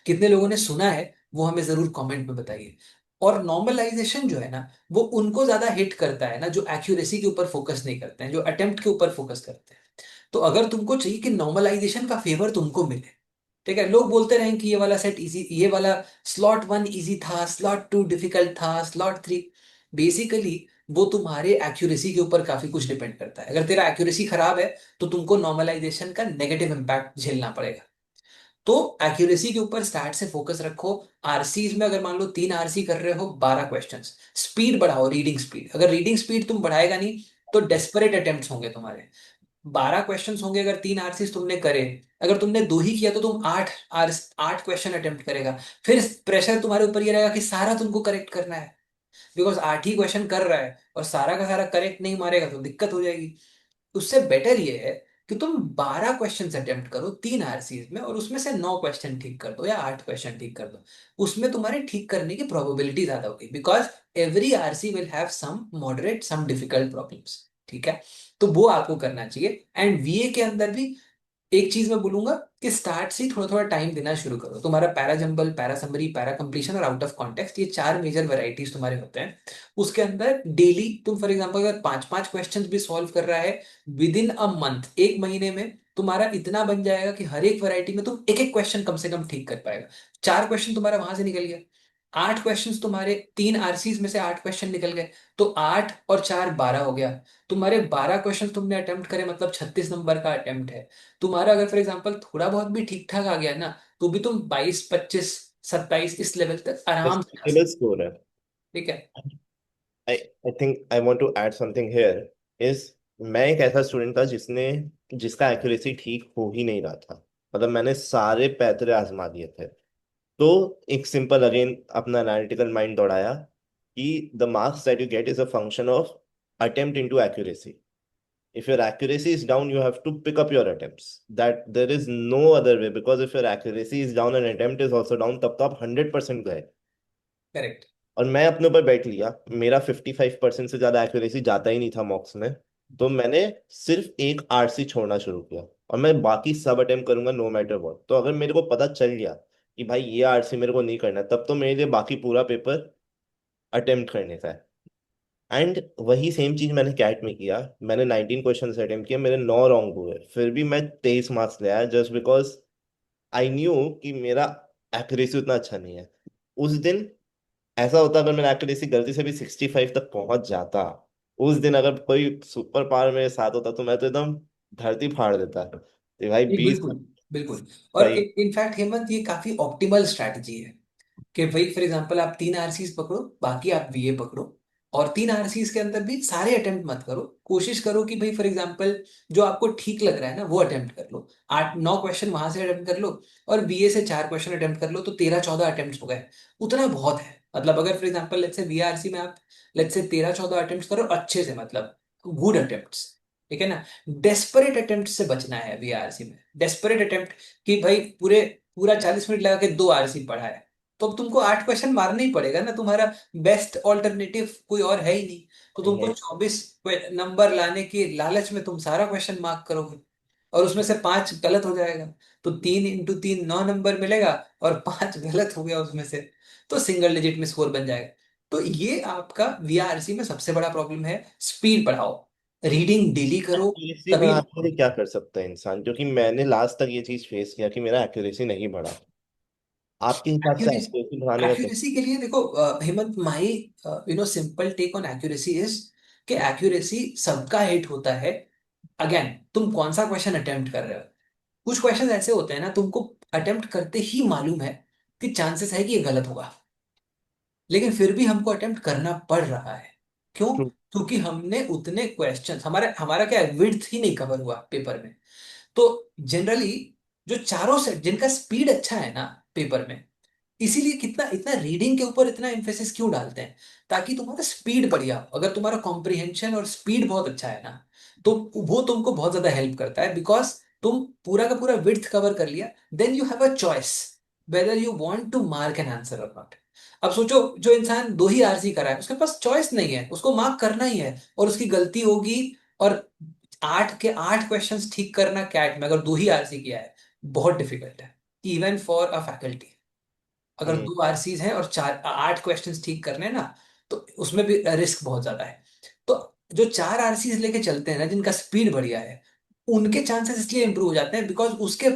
कितने लोगों ने सुना है, वो हमें जरूर कमेंट में बताइए। और नॉर्मलाइजेशन जो है ना, वो उनको ज्यादा हिट करता है ना जो एक्यूरेसी के ऊपर फोकस नहीं करते हैं, जो अटेम्प्ट के ऊपर फोकस करते हैं। तो अगर तुमको चाहिए कि नॉर्मलाइजेशन का फेवर तुमको मिले, ठीक है, लोग बोलते रहें कि ये वाला सेट इजी, ये वाला स्लॉट 1 इजी था, स्लॉट 2 डिफिकल्ट था, स्लॉट 3, बेसिकली वो तुम्हारे एक्यूरेसी के ऊपर काफी कुछ डिपेंड करता है। अगर तेरा एक्यूरेसी खराब है, तो तुमको नॉर्मलाइजेशन का नेगेटिव इम्पैक्ट झेलना पड़ेगा। तो एक्यूरेसी के ऊपर स्टार्ट से फोकस रखो। आरसीज में अगर मान लो 3 आरसी कर रहे हो, 12 क्वेश्चंस, स्पीड बढ़ाओ, रीडिंग स्पीड। अगर रीडिंग स्पीड तुम बढ़ाएगा नहीं, तो डेस्परेट अटेम्प्ट्स होंगे तुम्हारे। 12 क्वेश्चंस होंगे अगर 3 आरसीज तुमने करे, अगर तुमने दो ही किया तो तुम 8 क्वेश्चन अटेम्प्ट करेगा। फिर प्रेशर तुम्हारे ऊपर ये रहेगा कि सारा तुमको करेक्ट करना है, बिकॉज 8 ही क्वेश्चन कर रहा है और सारा का सारा करेक्ट नहीं मारेगा तो दिक्कत हो जाएगी। उससे बेटर ये है कि तुम 12 क्वेश्चन अटेम्प्ट करो 3 आरसीज में, और उसमें से 9 क्वेश्चन ठीक कर दो या 8 क्वेश्चन ठीक कर दो। उसमें तुम्हारे ठीक करने की प्रोबेबिलिटी ज्यादा होगी, because every RC will have some moderate some difficult problems. ठीक है, तो वो आपको करना चाहिए। एंड वीए के अंदर भी एक चीज मैं बोलूंगा कि स्टार्ट से थोड़ा थोड़ा टाइम देना शुरू करो। तुम्हारा para jumble, para summary, para completion और आउट ऑफ कॉन्टेक्स्ट, ये 4 मेजर वैरायटीज तुम्हारे होते हैं। उसके अंदर डेली तुम फॉर एग्जांपल अगर 5 5 क्वेश्चंस भी सॉल्व कर रहा है विद इन अ मंथ, 1 महीने में तुम्हारा इतना बन जाएगा कि हर एक वैरायटी में तुम एक एक क्वेश्चन कम से कम ठीक कर पाएगा। 4 क्वेश्चन तुम्हारा वहां से निकल गया, 8 क्वेश्चन तुम्हारे 3 आरसीज में से 8 क्वेश्चन निकल गए, तो 8 और 4 12 हो गया। तुम्हारे 12 क्वेश्चन तुमने अटेम्प्ट करे, मतलब 36 नंबर का अटेम्प्ट है तुम्हारा। अगर फॉर एग्जाम्पल थोड़ा बहुत भी ठीक ठाक आ गया ना, तो भी तुम 22 25 27 इस लेवल तक आराम से जा स्टेबल सकते। स्कोर है। ठीक है। I think I want to add something here is, मैं एक ऐसा स्टूडेंट था जिसका एक्यूरेसी ठीक हो ही नहीं रहा था। मतलब मैंने सारे पैतरे आजमा दिए थे। तो एक सिंपल अगेन अपना एनालिटिकल माइंड दौड़ाया कि the marks that you get is a function of attempt into accuracy. if your accuracy is down, you have to pick up your attempts. That there is no other way, because if your accuracy is down and attempt is also down, तब तो आप 100% गए। Correct. और मैं अपने ऊपर बैठ लिया, मेरा 55% से ज्यादा एक्यूरेसी जाता ही नहीं था मॉक्स में। तो मैंने सिर्फ एक आरसी छोड़ना शुरू किया, और मैं बाकी सब अटेम्प्ट करूंगा नो मैटर व्हाट। तो अगर मेरे को पता चल गया कि भाई ये आरसी मेरे को नहीं करना है, तब तो मेरे लिए बाकी पूरा पेपर अटेम्प्ट करने का है। एंड वही सेम चीज मैंने कैट में किया। मैंने 19 क्वेश्चन अटेम्प्ट किए, मेरे 9 रॉन्ग हुए, फिर भी मैं 23 मार्क्स ले आया, जस्ट बिकॉज आई न्यू कि मेरा एक्यूरेसी उतना अच्छा नहीं है। उस दिन ऐसा होता, अगर मेरा एक्यूरेसी गलती से भी 65 तक पहुंच जाता, उस दिन अगर कोई सुपर पावर मेरे साथ होता, तो मैं तो एकदम धरती फाड़ देता कि भाई जी 20 बिल्कुल बिल्कुल। और भाई। इनफैक्ट हेमंत, ये काफी ऑप्टिमल स्ट्रैटेजी है कि भाई फॉर एग्जांपल आप 3 आरसीज पकड़ो, बाकी आप वीए पकड़ो, और 3 आरसीज के अंदर भी सारे अटेम्प्ट मत करो। कोशिश करो कि भाई फॉर एग्जांपल जो आपको ठीक लग रहा है ना वो अटेम्प्ट कर लो, 8 9 क्वेश्चन वहां से अटेम्प्ट कर लो, और बीए से 4 क्वेश्चन अटेम्प्ट कर लो, तो 13 14 अटेम्प्ट हो गए। उतना बहुत है। मतलब अगर फॉर एग्जांपल लेट्स से बीआरसी में आप लेट्स से 13 14 अटेम्प्ट करो अच्छे से, मतलब गुड अटेम्प्ट्स। ठीक है ना। डेस्परेट अटेम्प्ट से बचना है बीआरसी में। डेस्परेट अटेम्प्ट कि भाई पूरे पूरा 40 मिनट लगा के 2 आरसी पढ़ा है, तो अब तुमको 8 क्वेश्चन मारना ही पड़ेगा ना। तुम्हारा बेस्ट ऑल्टरनेटिव कोई और है ही नहीं। तो तुमको है। 24 नंबर लाने की लालच में तुम सारा क्वेश्चन मार्क करोगे, और उसमें से 5 गलत हो जाएगा, तो 3 × 3 9 नंबर मिलेगा, और 5 गलत हो गया उसमें से, तो सिंगल डिजिट में स्कोर बन जाएगा। तो ये आपका वीआरसी में सबसे बड़ा प्रॉब्लम है। स्पीड बढ़ाओ, रीडिंग डेली करो। एक्यूरेसी तभी बढ़ाने के लिए क्या कर सकता है इंसान? क्योंकि मैंने लास्ट तक ये चीज फेस किया कि मेरा एक्यूरेसी नहीं बढ़ा। आपके हिसाब से एक्यूरेसी एक्यूरेसी बढ़ाने का क्या? एक्यूरेसी के लिए देखो Hemant, my simple take on accuracy is कि एक्यूरेसी सबका हिट होता है। अगेन, तुम कौन सा क्वेश्चन अटेम्प्ट कर रहे हो। कुछ क्वेश्चन ऐसे होते हैं ना, तुमको अटेम्प्ट करते ही मालूम है कि चांसेस है कि ये गलत होगा, लेकिन फिर भी हमको अटेम्प्ट करना पड़ रहा है। क्यों? True. क्योंकि हमने उतने क्वेश्चन, हमारा हमारा क्या है, विड्थ ही नहीं कवर हुआ पेपर में। तो जनरली जो चारों सेट जिनका स्पीड अच्छा है ना पेपर में, इसीलिए कितना इतना रीडिंग के ऊपर इतना एम्फेसिस क्यों डालते हैं, ताकि तुम्हारा स्पीड बढ़िया हो। अगर तुम्हारा कॉम्प्रिहेंशन और स्पीड बहुत अच्छा है ना, तो वो तुमको बहुत ज्यादा हेल्प करता है, बिकॉज तुम पूरा का पूरा विड्थ कवर कर लिया। Then you have a choice whether you want to mark an answer और नॉट। अब सोचो, जो इंसान 2 ही आरसी करा है उसके पास चॉइस नहीं है, उसको मार्क करना ही है, और उसकी गलती होगी। और 8 के 8 क्वेश्चंस ठीक करना कैट में, अगर 2 ही आरसी किया है, बहुत डिफिकल्ट है, इवन फॉर अ फैकल्टी। अगर हम्म। 2 आरसीज हैं और 8 क्वेश्चंस ठीक करने हैं ना, तो उसमें भी रिस्क बहुत ज्यादा है। तो जो 4 आरसीज लेके चलते हैं ना, जिनका स्पीड बढ़िया है, उनके चांसेस इसलिए इंप्रूव हो जाते हैं बिकॉज उसके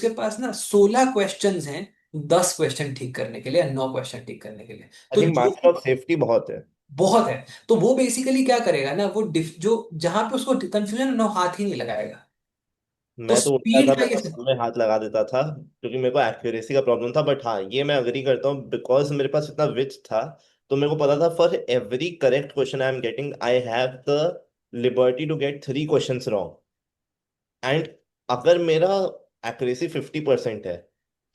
पास ना 16 क्वेश्चंस हैं 10 क्वेश्चन ठीक करने के लिए या 9 क्वेश्चन ठीक करने के लिए। आई तो थिंक जो मार्जिन ऑफ सेफ्टी बहुत है। बहुत है, तो वो बेसिकली क्या करेगा ना, वो जो जहां पे उसको कंफ्यूजन है ना, वो हाथ ही नहीं लगाएगा। तो मैं तो उल्टा स्पीड था, का मैं ये तो सब में हाथ लगा देता था, क्योंकि मेरे को एक्यूरेसी का प्रॉब्लम था। बट हाँ, ये मैं अग्री करता हूँ, बिकॉज मेरे पास इतना विच था। तो मेरे को पता था for every correct question I am getting, I have the liberty to get 3 questions wrong. And अगर मेरा एक्यूरेसी 50% है,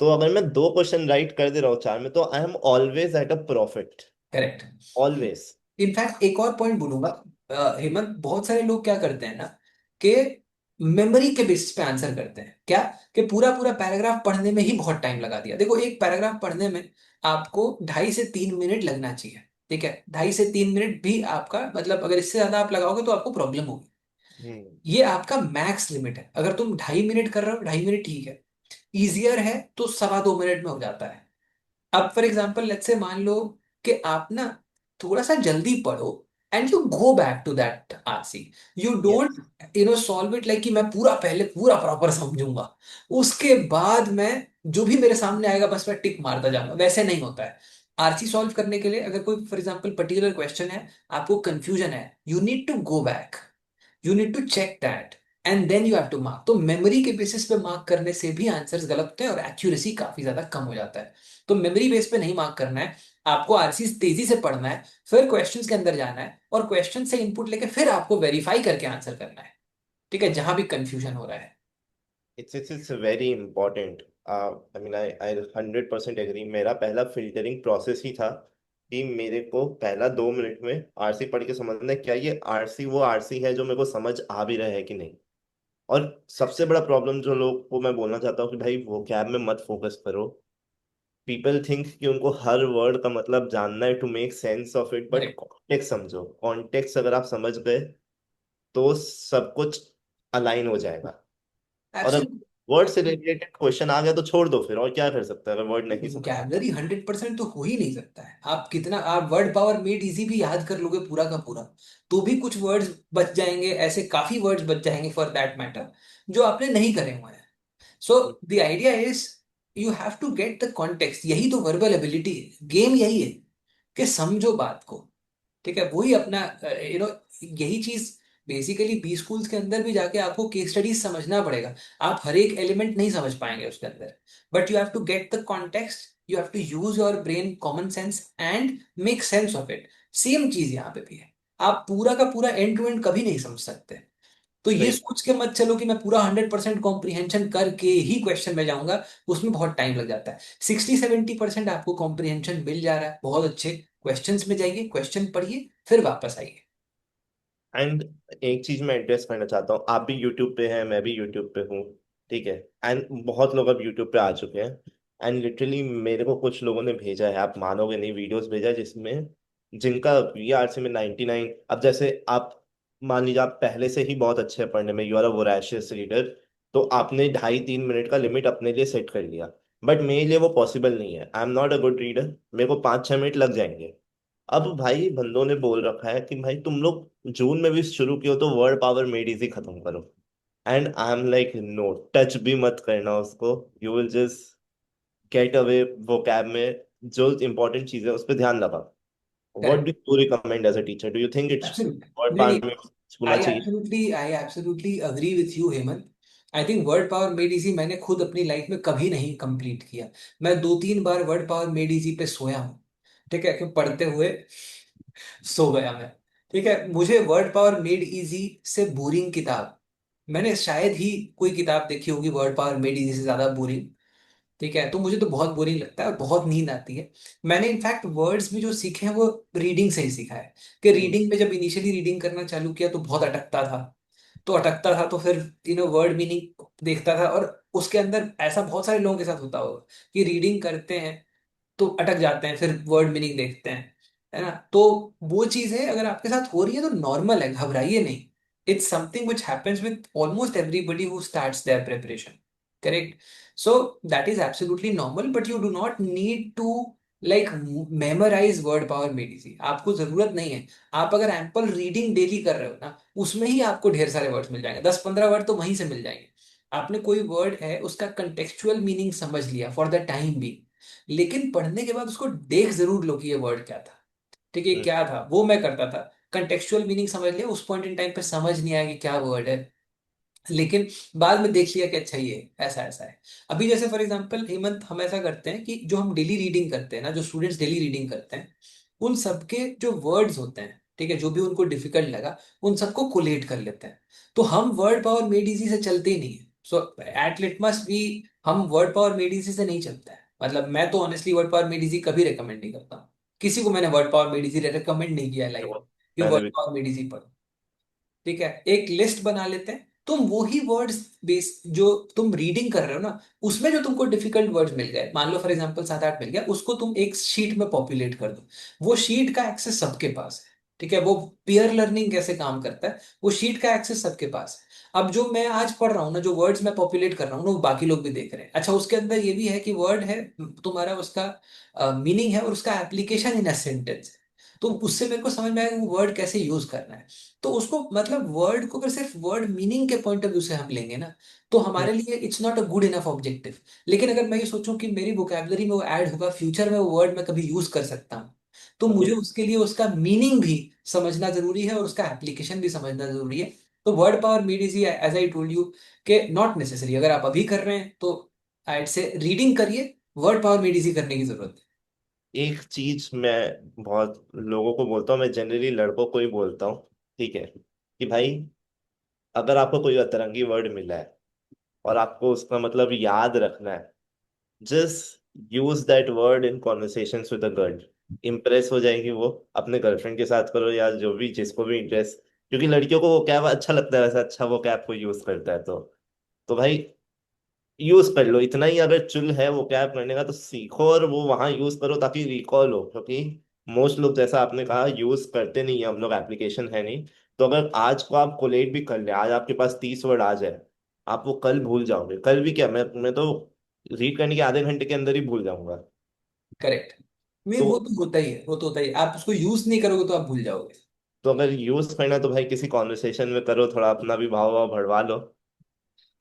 तो अगर मैं 2 क्वेश्चन राइट कर दे रहा हूँ 4 में, तो I am always at a profit. Correct. Always. In fact एक और पॉइंट बोलूंगा हेमंत, बहुत सारे लोग क्या करते हैं ना कि मेमोरी के बेसिस पे आंसर करते हैं क्या, कि पूरा पूरा पैराग्राफ पढ़ने में ही बहुत टाइम लगा दिया। देखो एक पैराग्राफ पढ़ने में आपको 2.5 से 3 मिनट लगना चाहिए, ठीक है, 2.5 से 3 मिनट भी आपका मतलब अगर इससे ज्यादा आप लगाओगे तो आपको प्रॉब्लम होगी। हम्म। ये आपका मैक्स लिमिट है। अगर तुम 2.5 मिनट कर रहे हो, 2.5 मिनट ठीक है। इजियर है तो 2.25 मिनट में हो जाता है। अब फॉर एग्जाम्पल लेट्स से मान लो कि आप ना थोड़ा सा जल्दी पढ़ो and you go back to that RC. You don't yes. Solve it like कि मैं पूरा पहले पूरा प्रॉपर समझूंगा, उसके बाद मैं जो भी मेरे सामने आएगा बस मैं टिक मारता जाऊंगा, वैसे नहीं होता है। आरसी सॉल्व करने के लिए अगर कोई फॉर एग्जाम्पल पर्टिकुलर क्वेश्चन है, आपको कंफ्यूजन है, you need to go back, you need to check that and then you have to mark. तो मेमोरी के बेसिस पे मार्क करने से भी आंसर्स गलत होते हैं और एक्यूरेसी काफी ज्यादा कम हो जाता है। तो मेमोरी बेस पे नहीं मार्क करना है, आपको आरसी तेजी से पढ़ना है, फिर क्वेश्चंस के अंदर जाना है और क्वेश्चन से इनपुट लेके फिर आपको वेरीफाई करके आंसर करना है, ठीक है, जहां भी कंफ्यूजन हो रहा है। It's very important. I mean I 100% agree. मेरा पहला फिल्टरिंग प्रोसेस ही था कि मेरे को पहला 2 मिनट में आरसी पढ़ के समझना है क्या ये आरसी वो आरसी है जो मेरे को समझ आ भी रहा है कि नहीं। और सबसे बड़ा प्रॉब्लम जो लोग को मैं बोलना चाहता हूँ कि भाई वो कैब में मत फोकस करो। पीपल थिंक कि उनको हर वर्ड का मतलब जानना है to make sense of it, but correct. Context समझो। कॉन्टेक्स्ट अगर आप समझ गए तो सब कुछ अलाइन हो जाएगा। और अगर एब्सोल्युटली। वर्ड से रिलेटेड क्वेश्चन आ गया तो छोड़ दो, फिर और क्या कर सकते हैं अगर वर्ड नहीं समझ। वोकैबलरी 100% तो हो ही नहीं सकता है। आप कितना आप वर्ड पावर मेड इजी भी याद कर लोगे पूरा का पूरा, तो भी कुछ वर्ड्स बच जाएंगे, ऐसे काफी वर्ड्स बच जाएंगे फॉर दैट मैटर जो आपने नहीं करे हुए हैं। So the idea is you have to get the context. यही तो वर्बल एबिलिटी है, गेम यही है कि समझो बात को, ठीक है, वही अपना यही चीज बेसिकली बी स्कूल्स के अंदर भी जाके आपको केस स्टडीज समझना पड़ेगा। आप हर एक एलिमेंट नहीं समझ पाएंगे उसके अंदर, but you have to get the context, you have to use your brain common sense and make sense of it. Same चीज यहाँ पे भी है। आप पूरा का पूरा एंड टू एंड कभी नहीं समझ सकते। तो ये सही। सोच के मत चलो कि मैं पूरा 100% कॉम्प्रिहेंशन करके ही क्वेश्चन में जाऊंगा, उसमें बहुत टाइम लग जाता है। 60-70% आपको कॉम्प्रिहेंशन मिल जा रहा है, बहुत अच्छे क्वेश्चंस में जाइए, क्वेश्चन पढ़िए, फिर वापस आइए। एंड एक चीज मैं एड्रेस करना चाहता हूँ, आप भी यूट्यूब पे हैं, मैं भी यूट्यूब पे हूँ, ठीक है। एंड बहुत लोग अब यूट्यूब पे आ चुके हैं। एंड लिटरली मेरे को कुछ लोगों ने भेजा है, आप मानोगे नहीं, वीडियोस भेजा है जिसमें जिनका वीआरसी में 99। अब जैसे आप मान लीजिए आप पहले से ही बहुत अच्छे हैं पढ़ने में, you are a voracious reader, तो आपने 2.5-3 मिनट का लिमिट अपने लिए सेट कर लिया। बट मेरे लिए वो पॉसिबल नहीं है, आई am not a good reader, मेरे को 5-6 मिनट लग जाएंगे। अब भाई बंदों ने बोल रखा है कि भाई तुम लोग जून में भी शुरू किया तो वर्ड पावर मेड इजी खत्म करो। And I am like no, touch भी मत करना उसको। You will just get away वो कैब में जो इंपॉर्टेंट चीज है उस पर ध्यान लगा। What correct. Do you recommend as a teacher, do you think it's absolutely. Word नहीं नहीं, पावर में होना चाहिए? I absolutely agree with you Hemant. I think word power made easy मैंने खुद अपनी लाइफ में कभी नहीं कंप्लीट किया। मैं 2-3 बार वर्ड पावर मेड इजी पे सोया हूँ, ठीक है, क्यों पढ़ते हुए सो गया मैं। ठीक है, मुझे वर्ड पावर मेड इजी से बोरिंग किताब, मैंने शायद ही कोई किताब देखी होगी वर्ड पावर मेड इजी से ज्यादा बोरिंग। ठीक है, तो मुझे तो बहुत बोरिंग लगता है और बहुत नींद आती है। मैंने इनफैक्ट वर्ड्स भी जो सीखे हैं वो रीडिंग से ही सीखा है। कि हम्म। रीडिंग में जब इनिशियली रीडिंग करना चालू किया तो बहुत अटकता था, तो अटकता था तो फिर वर्ड मीनिंग देखता था। और उसके अंदर ऐसा बहुत सारे लोगों के साथ होता होगा कि रीडिंग करते हैं तो अटक जाते हैं, फिर वर्ड मीनिंग देखते हैं, है ना। तो वो चीज है, अगर आपके साथ हो रही है तो नॉर्मल है, घबराइए नहीं। It's something which happens with almost everybody who starts their preparation, correct. So that is absolutely normal, but you do not need to like memorize word power made easy, आपको जरूरत नहीं है। आप अगर एम्पल रीडिंग डेली कर रहे हो ना, उसमें ही आपको ढेर सारे वर्ड्स मिल जाएंगे, 10-15 वर्ड तो वहीं से मिल जाएंगे। आपने कोई वर्ड है उसका कंटेक्चुअल मीनिंग समझ लिया फॉर द टाइम भी, लेकिन पढ़ने के बाद उसको देख जरूर लो कि ये वर्ड क्या था, ठीक है, हम्म। क्या था। वो मैं करता था, कंटेक्चुअल मीनिंग समझ लिया, उस पॉइंट इन टाइम पे समझ नहीं आया कि क्या वर्ड है, लेकिन बाद में देख लिया कि अच्छा ये ऐसा ऐसा है। अभी जैसे फॉर एग्जांपल हेमंत, हम ऐसा करते हैं कि जो हम डेली रीडिंग करते हैं ना, जो स्टूडेंट्स डेली रीडिंग करते हैं, उन सबके जो वर्ड्स होते हैं, ठीक है, जो भी उनको डिफिकल्ट लगा, उन सबको कोलेट कर लेते हैं। तो हम वर्ड पावर मेड इजी से चलते ही नहीं है। सो एट लिटमस भी हम वर्ड पावर मेड इजी से नहीं चलता है। मतलब मैं तो honestly word power made easy कभी रिकमेंड नहीं करता, किसी को मैंने word power made easy recommend नहीं किया है लाइफ तो कि मैंने वर्ड भी। पावर मेड इजी पढ़ो। ठीक है, एक लिस्ट बना लेते हैं, तुम वही वर्ड्स बेस जो तुम रीडिंग कर रहे हो ना, उसमें जो तुमको डिफिकल्ट वर्ड्स मिल गए, मान लो फॉर एग्जांपल 7 8 मिल गया, उसको तुम एक शीट में पॉपुलेट कर दो। वो शीट का एक्सेस सबके पास है। ठीक है, वो पीयर लर्निंग कैसे काम करता है, वो शीट का एक्सेस सबके पास है। अब जो मैं आज पढ़ रहा हूँ ना, जो वर्ड्स मैं पॉपुलेट कर रहा हूँ ना, वो बाकी लोग भी देख रहे हैं। अच्छा, उसके अंदर ये भी है कि वर्ड है तुम्हारा, उसका मीनिंग है और उसका एप्लीकेशन इन अ सेंटेंस। तो उससे मेरे को समझ में आया कि वो वर्ड कैसे यूज करना है। तो उसको मतलब वर्ड को अगर सिर्फ वर्ड मीनिंग के पॉइंट ऑफ व्यू से हम लेंगे ना, तो हमारे लिए it's not a good enough objective. लेकिन अगर मैं ये सोचूं कि मेरी वोकेबलरी में वो ऐड होगा, फ्यूचर में वो वर्ड मैं कभी यूज कर सकता हूँ, तो मुझे उसके लिए उसका मीनिंग भी समझना जरूरी है और उसका एप्लीकेशन भी समझना जरूरी है। तो word power made is, as I told you, कि नॉट नेसेसरी। अगर आप अभी कर रहे हैं तो आई से रीडिंग करिए, वर्ड पावर मीड इजी करने की जरूरत है। एक चीज मैं बहुत लोगों को बोलता हूँ, मैं जनरली लड़कों को ही बोलता हूँ, ठीक है, कि भाई अगर आपको कोई अतरंगी वर्ड मिला है और आपको उसका मतलब याद रखना है, just use that word in conversations with a girl. Impress हो जाएगी वो, अपने गर्लफ्रेंड के साथ करो या जो भी जिसको भी इंटरेस्ट, क्योंकि लड़कियों को वो कैब अच्छा लगता है, वैसा अच्छा वो कैब को यूज करता है। तो भाई यूज कर लो, इतना ही अगर चुल है वो कैब करने का तो सीखो और वो वहां यूज करो ताकि रिकॉल हो, क्योंकि मोस्ट लोग जैसा आपने कहा यूज करते नहीं है, हम लोग एप्लीकेशन है नहीं। तो अगर आज को आप कोलेट भी कर ले, आज आपके पास 30 वर्ड आ जाए, आप वो कल भूल जाओगे। कल भी क्या, मैं तो रीड करने के आधे घंटे के अंदर ही भूल जाऊंगा। करेक्ट। मैं तो वो तो होता ही है, वो तो होता ही है। आप उसको यूज नहीं करोगे तो आप भूल जाओगे। अगर यूज करना है तो भाई किसी कॉन्वर्सेशन में करो, थोड़ा अपना भी भाव भाव भरवा लो।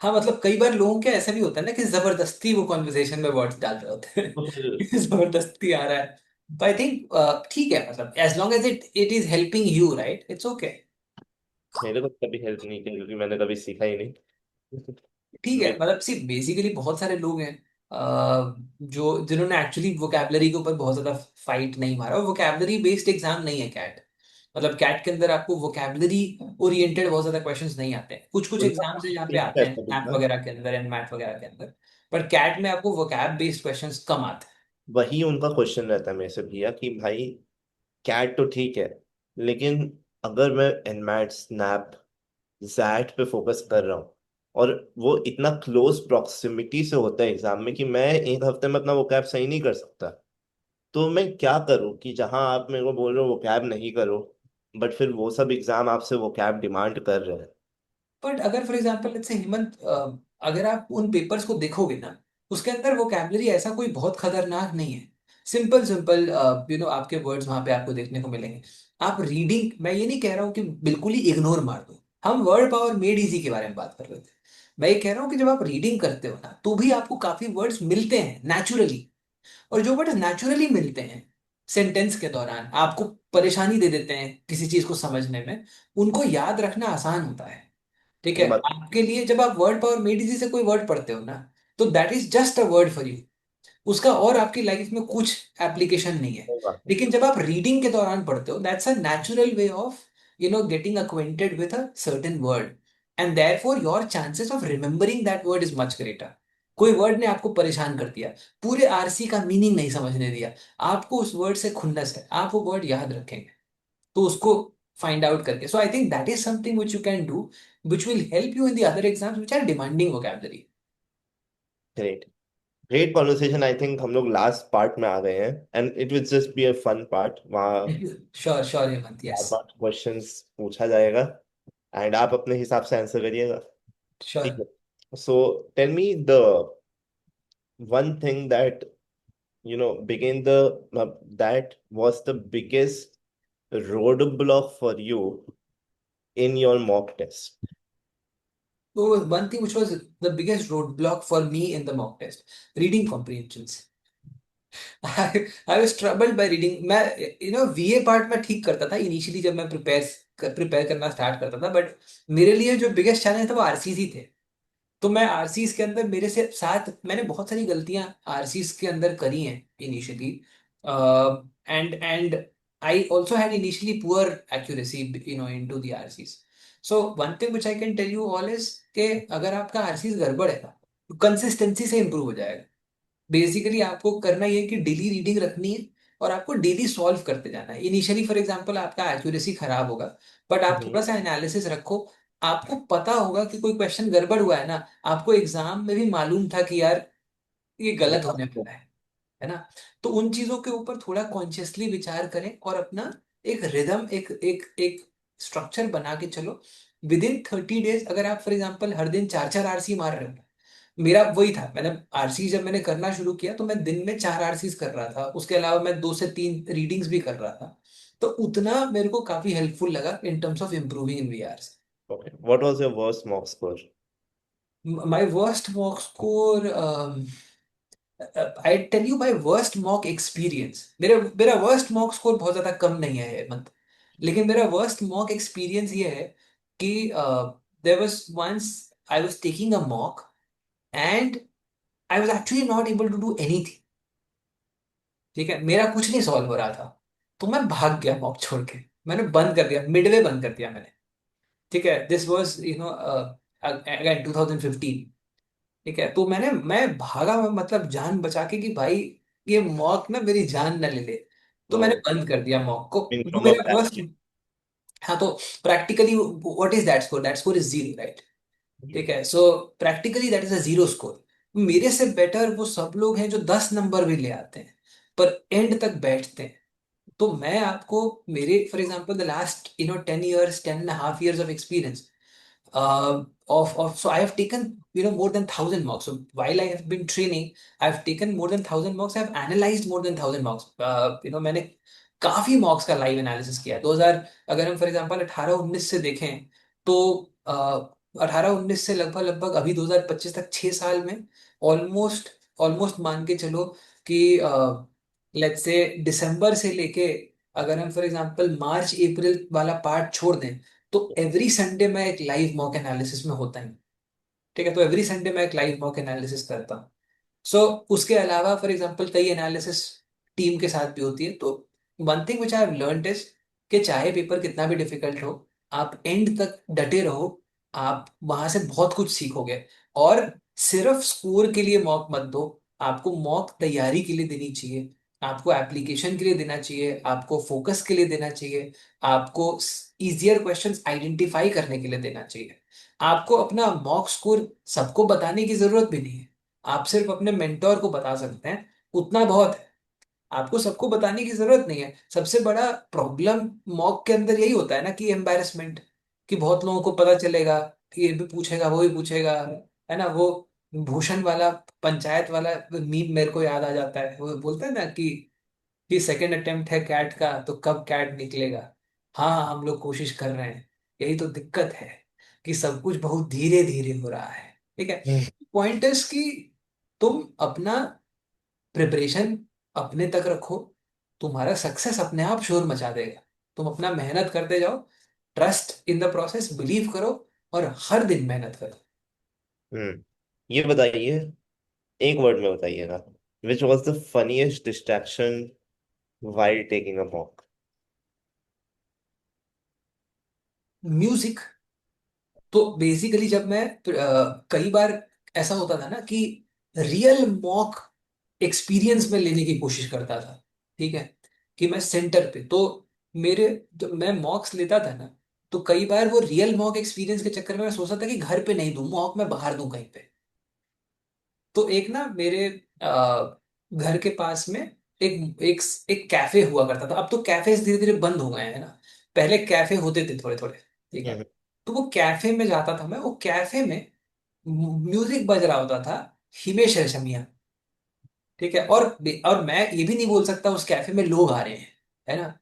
हाँ मतलब कई बार लोगों के ऐसा भी होता है ना कि जबरदस्ती वो कॉन्वर्सेशन में वर्ड्स डाल रहे होते तो फिर हैं। जबरदस्ती आ रहा है। तो आई थिंक ठीक है, मतलब as long as it it is helping you, right, it's okay. मेरे को कभी हेल्प नहीं की क्योंकि मैंने कभी सीखा ही नहीं। ठीक है, मैं मतलब सिर्फ बेसिकली बहुत सारे लोग हैं जो जिन्होंने एक्चुअली वोकैबलरी के ऊपर बहुत ज्यादा फाइट नहीं मारा। और वोकैबलरी बेस्ड एग्जाम नहीं है कैट। मतलब कैट के अंदर आपको वोकैबलरी ओरिएंटेड बहुत ज्यादा क्वेश्चंस नहीं आते हैं। कुछ कुछ उनका एग्जाम्स हैं जहाँ पे ट्रिक आते हैं, कैसा मैथ दिखता, वगैरह के अंदर एंड मैथ वगैरह के अंदर। पर कैट में आपको वोकैब बेस्ड क्वेश्चंस कम आते हैं। वही उनका क्वेश्चन रहता है मेरे से भैया कि भाई कैट तो ठीक है, लेकिन अगर मैं एनमैट स्नैप जैट पे फोकस कर रहा हूँ और वो इतना क्लोज प्रॉक्सिमिटी से होता है एग्जाम में कि मैं एक हफ्ते में अपना वो कैब सही नहीं कर सकता, तो मैं क्या करूँ कि जहां आप मेरे को बोल रहे हो वो कैब नहीं करो, बट फिर वो सब एग्जाम आपसे वो कैब डिमांड कर रहे हैं। बट अगर for example let's say Hemant, अगर आप उन पेपर्स को देखोगे ना, उसके अंदर वोकैबलरी ऐसा कोई बहुत खतरनाक नहीं है। सिंपल सिंपल आपके वर्ड्स वहां पे आपको देखने को मिलेंगे। आप रीडिंग, मैं ये नहीं कह रहा हूँ कि बिल्कुल ही इग्नोर मार दो। हम वर्ड पावर मेड इजी के बारे में बात कर रहे थे। मैं ये कह रहा हूँ कि जब आप रीडिंग करते हो ना, तो भी आपको काफी वर्ड्स मिलते हैं नेचुरली। और जो वर्ड्स नेचुरली मिलते हैं सेंटेंस के दौरान, आपको परेशानी दे देते हैं किसी चीज को समझने में, उनको याद रखना आसान होता है। ठीक ये है, बात आपके लिए जब आप वर्ड पावर मेड इजी से कोई वर्ड पढ़ते हो ना, तो that is just a word for you. उसका और आपकी लाइफ में कुछ एप्लीकेशन नहीं है। होगा। लेकिन जब आप रीडिंग के दौरान पढ़ते हो, that's a natural way of getting acquainted with a certain word, and therefore your chances of remembering that word is much greater. कोई वर्ड ने आपको परेशान कर दिया, पूरे आरसी का मीनिंग नहीं समझने दिया, आपको उस वर्ड से खुन्नस है, आप वो वर्ड याद रखेंगे। तो उसको फाइंड आउट करके, so I think that is something which you can do, which will help you in the other exams which are demanding vocabulary. Great, great conversation. I think हम लोग लास्ट पार्ट में आ गए हैं and it will just be a fun part. वहाँ sure sure Hemant, चार yes. पांच questions पूछा जाएगा एंड आप अपने हिसाब से आंसर करिएगा। श्योर। ठीक है, so tell me the one thing that begin the that was the biggest roadblock for you in your mock test. So one thing which was the biggest roadblock for me in the mock test, reading comprehensions. I was troubled by reading. मैं वीए part में ठीक करता था initially जब मैं prepare करना start करता था, बट मेरे लिए जो बिगेस्ट चैलेंज था वो आरसीसी थे। तो मैं आरसीज के अंदर मेरे से साथ मैंने बहुत सारी गलतियां आरसीज के अंदर करी हैं initially. And I also had initially poor accuracy into the RCs. So one thing which I can tell you all is कि अगर आपका आरसीज गड़बड़ है ना, तो कंसिस्टेंसी से इंप्रूव हो जाएगा। बेसिकली आपको करना ये है कि डेली रीडिंग रखनी है और आपको डेली सॉल्व करते जाना है। इनिशियली फॉर एग्जांपल आपका एक्यूरेसी खराब होगा, बट आप थोड़ा हम्म। सा एनालिसिस रखो, आपको पता होगा कि कोई क्वेश्चन गड़बड़ हुआ है ना, आपको एग्जाम में भी मालूम था कि यार ये गलत होने वाला है ना। तो उन चीजों के ऊपर थोड़ा कॉन्शियसली विचार करें और अपना एक रिदम, एक एक एक स्ट्रक्चर बना के चलो। विद इन 30 डेज अगर आप फॉर एग्जांपल हर दिन 4-4 आरसी मार रहे हो, मेरा वही था, मैंने आरसी जब मैंने करना शुरू किया तो मैं दिन में 4 आरसीज कर रहा था, उसके अलावा मैं 2 से 3 रीडिंग्स भी कर रहा था। तो उतना मेरे को काफी हेल्पफुल लगा in terms of improving in VRs. Okay. What was your worst mock score? My worst mock score, I tell you my worst mock experience, मेरा मेरा वर्स्ट मॉक स्कोर बहुत ज्यादा कम नहीं है हेमंत, लेकिन मेरा वर्स्ट मॉक एक्सपीरियंस ये है कि there was once I was taking a mock and I was actually not able to do anything. ठीक है, मेरा कुछ नहीं सॉल्व हो रहा था, तो मैं भाग गया मॉक छोड़ के, मैंने बंद कर दिया, मिडवे बंद कर दिया मैंने। ठीक है, दिस वाज अगेन 2015। ठीक है, तो मैं भागा, मतलब जान बचा के कि भाई ये मॉक ना मेरी जान ना ले ले। तो मैंने Oh, बंद कर दिया मॉक को, in वो from a मेरे bad वर्स्ट। हाँ, तो practically what is that score? That score is zero, right? place. ठीक है, so practically that is a zero score. मेरे से बेटर वो सब लोग हैं जो 10 नंबर भी ले आते हैं पर एंड तक बैठते हैं। तो मैं आपको, मेरे for example the last 10 years, 10.5 years of experience, so I have taken more than 1,000 mocks. So while I have been training, I've taken more than 1,000 mocks. I've analyzed more than 1,000 mocks. मैंने काफी मॉक्स का live analysis किया है। 2000, अगर हम for example 18-19 से देखें तो 18-19 से लगभग लगभग अभी 2025 तक 6 साल में ऑलमोस्ट ऑलमोस्ट मान के चलो कि लेट्स से दिसंबर से लेके, अगर हम फॉर एग्जांपल मार्च अप्रैल वाला पार्ट छोड़ दें, तो एवरी संडे मैं एक लाइव मॉक एनालिसिस में होता है। ठीक है, तो एवरी संडे मैं एक लाइव मॉक एनालिसिस करता हूँ। सो उसके अलावा फॉर एग्जांपल कई एनालिसिस टीम के साथ भी होती है। तो one thing which I have learned is कि चाहे पेपर कितना भी डिफिकल्ट हो, आप एंड तक डटे रहो, आप वहां से बहुत कुछ सीखोगे। और सिर्फ स्कोर के लिए मॉक मत दो, आपको मॉक तैयारी के लिए देनी चाहिए, आपको एप्लीकेशन के लिए देना चाहिए, आपको फोकस के लिए देना चाहिए, आपको इजियर क्वेश्चंस आइडेंटिफाई करने के लिए देना चाहिए। आपको अपना मॉक स्कोर सबको बताने की जरूरत भी नहीं है, आप सिर्फ अपने मेंटोर को बता सकते हैं, उतना बहुत है। आपको सबको बताने की जरूरत नहीं है। सबसे बड़ा प्रॉब्लम मॉक के अंदर यही होता है ना कि एम्बैरेसमेंट, कि बहुत लोगों को पता चलेगा कि ये भी पूछेगा वो भी पूछेगा, है ना। वो भूषण वाला, पंचायत वाला मीम मेरे को याद आ जाता है, वो बोलता है ना कि सेकंड अटेम्प्ट है कैट का तो कब कैट निकलेगा। हाँ हाँ, हम लोग कोशिश कर रहे हैं, यही तो दिक्कत है कि सब कुछ बहुत धीरे धीरे हो रहा है। ठीक है, हम्म, पॉइंट इज कि तुम अपना प्रिपरेशन अपने तक रखो, तुम्हारा सक्सेस अपने आप शोर मचा देगा। तुम अपना मेहनत करते जाओ, trust in the process, believe करो, और हर दिन मेहनत करो। हम्म। ये बताइए, एक वर्ड में बताइएगा, which was the funniest distraction while taking a mock? Music. तो बेसिकली जब मैं कई बार ऐसा होता था ना कि रियल मॉक एक्सपीरियंस में लेने की कोशिश करता था। ठीक है, कि मैं सेंटर पे तो मेरे, जब मैं मॉक्स लेता था ना, तो कई बार वो रियल मॉक एक्सपीरियंस के चक्कर में मैं सोचता था कि घर पे नहीं दूं मॉक, मैं बाहर दूं कहीं पे। तो एक ना मेरे घर के पास में एक एक एक कैफे हुआ करता था। अब तो कैफे धीरे धीरे बंद हो गए हैं ना, पहले कैफे होते थे थोड़े थोड़े। ठीक है, हम्म, तो वो कैफे में जाता था मैं, वो कैफे में म्यूजिक बज रहा होता था, हिमेश रेशमिया। ठीक है, और मैं ये भी नहीं बोल सकता उस कैफे में लोग आ रहे हैं, है ना,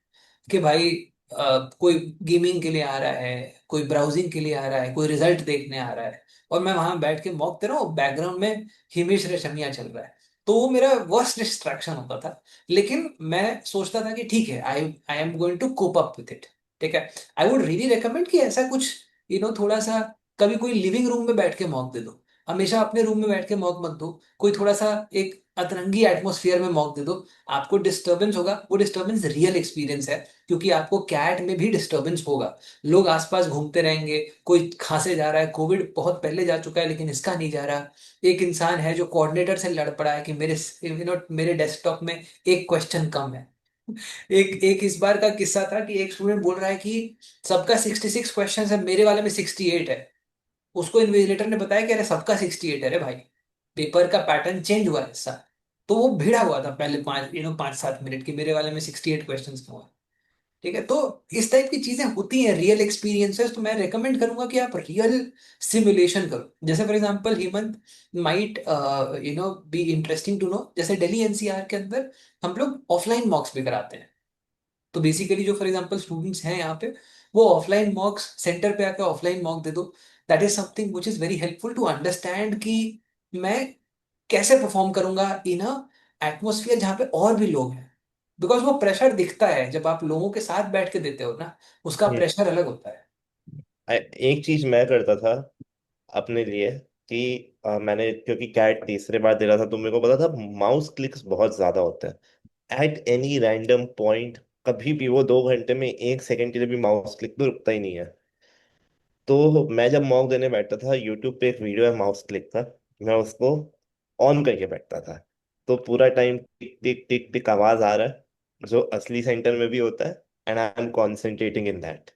कि भाई कोई गेमिंग के लिए आ रहा है, कोई ब्राउजिंग के लिए आ रहा है, कोई रिजल्ट देखने आ रहा है, और मैं वहां बैठ के मॉक दे रहा हूँ, बैकग्राउंड में हिमेश रेशमिया चल रहा है। तो वो मेरा वर्स्ट डिस्ट्रैक्शन होता था। लेकिन मैं सोचता था कि ठीक है, I I am going to cope up with it. ठीक है, आई वुड रियली रिकमेंड कि ऐसा कुछ थोड़ा सा, कभी कोई लिविंग रूम में बैठ के मॉक दे दो, हमेशा अपने रूम में बैठ के मॉक मत दो, कोई थोड़ा सा एक अतरंगी एटमोसफियर में मॉक दे दो। आपको डिस्टरबेंस होगा, वो डिस्टरबेंस रियल एक्सपीरियंस है, क्योंकि आपको कैट में भी डिस्टरबेंस होगा। लोग आसपास घूमते रहेंगे, कोई खांसे जा रहा है, कोविड बहुत पहले जा चुका है लेकिन इसका नहीं जा रहा। एक इंसान है जो कोऑर्डिनेटर से लड़ पड़ा है कि मेरे मेरे डेस्कटॉप में एक क्वेश्चन कम है। एक एक इस बार का किस्सा था कि एक स्टूडेंट बोल रहा है कि सबका 66 क्वेश्चन है, मेरे वाले में 68 है। उसको इन्विजिलेटर ने बताया कि अरे सबका 68 है रे भाई, पेपर का पैटर्न चेंज हुआ है ऐसा। तो वो भिड़ा हुआ था पहले 5-7 मिनट की, मेरे वाले में 68 क्वेश्चन क्यों हुआ। ठीक है, तो इस टाइप की चीजें होती हैं, रियल एक्सपीरियंसेस। तो मैं रेकमेंड करूंगा कि आप रियल सिमुलेशन करो। जैसे for example Hemant might be interesting to know, जैसे दिल्ली एनसीआर के अंदर हम लोग ऑफलाइन मॉक्स भी कराते हैं। तो बेसिकली जो फॉर एग्जांपल स्टूडेंट्स हैं यहाँ पे, वो ऑफलाइन मॉक्स सेंटर पे आके ऑफलाइन मॉक दे दो। That is something which is very helpful to understand कि मैं कैसे परफॉर्म करूंगा इन अ एटमोसफियर जहाँ पे और भी लोग हैं। बिकॉज वो प्रेशर दिखता है जब आप लोगों के साथ बैठ के देते हो ना, उसका हम्म। प्रेशर अलग होता है। एक चीज मैं करता था अपने लिए कि मैंने क्योंकि कैट तीसरे बार दे रहा था तो मेरे को पता था माउस क्लिक्स बहुत ज्यादा होते हैं एट एनी रैंडम पॉइंट। कभी भी वो 2 घंटे में 1 सेकंड के लिए भी माउस क्लिक तो रुकता ही नहीं है। तो मैं जब मॉक देने बैठता था, यूट्यूब पे एक वीडियो है माउस क्लिक का, मैं उसको ऑन करके बैठता था। तो पूरा टाइम टिक टिक टिक टिक आवाज आ रहा है जो असली सेंटर में भी होता है, and I M concentrating in that.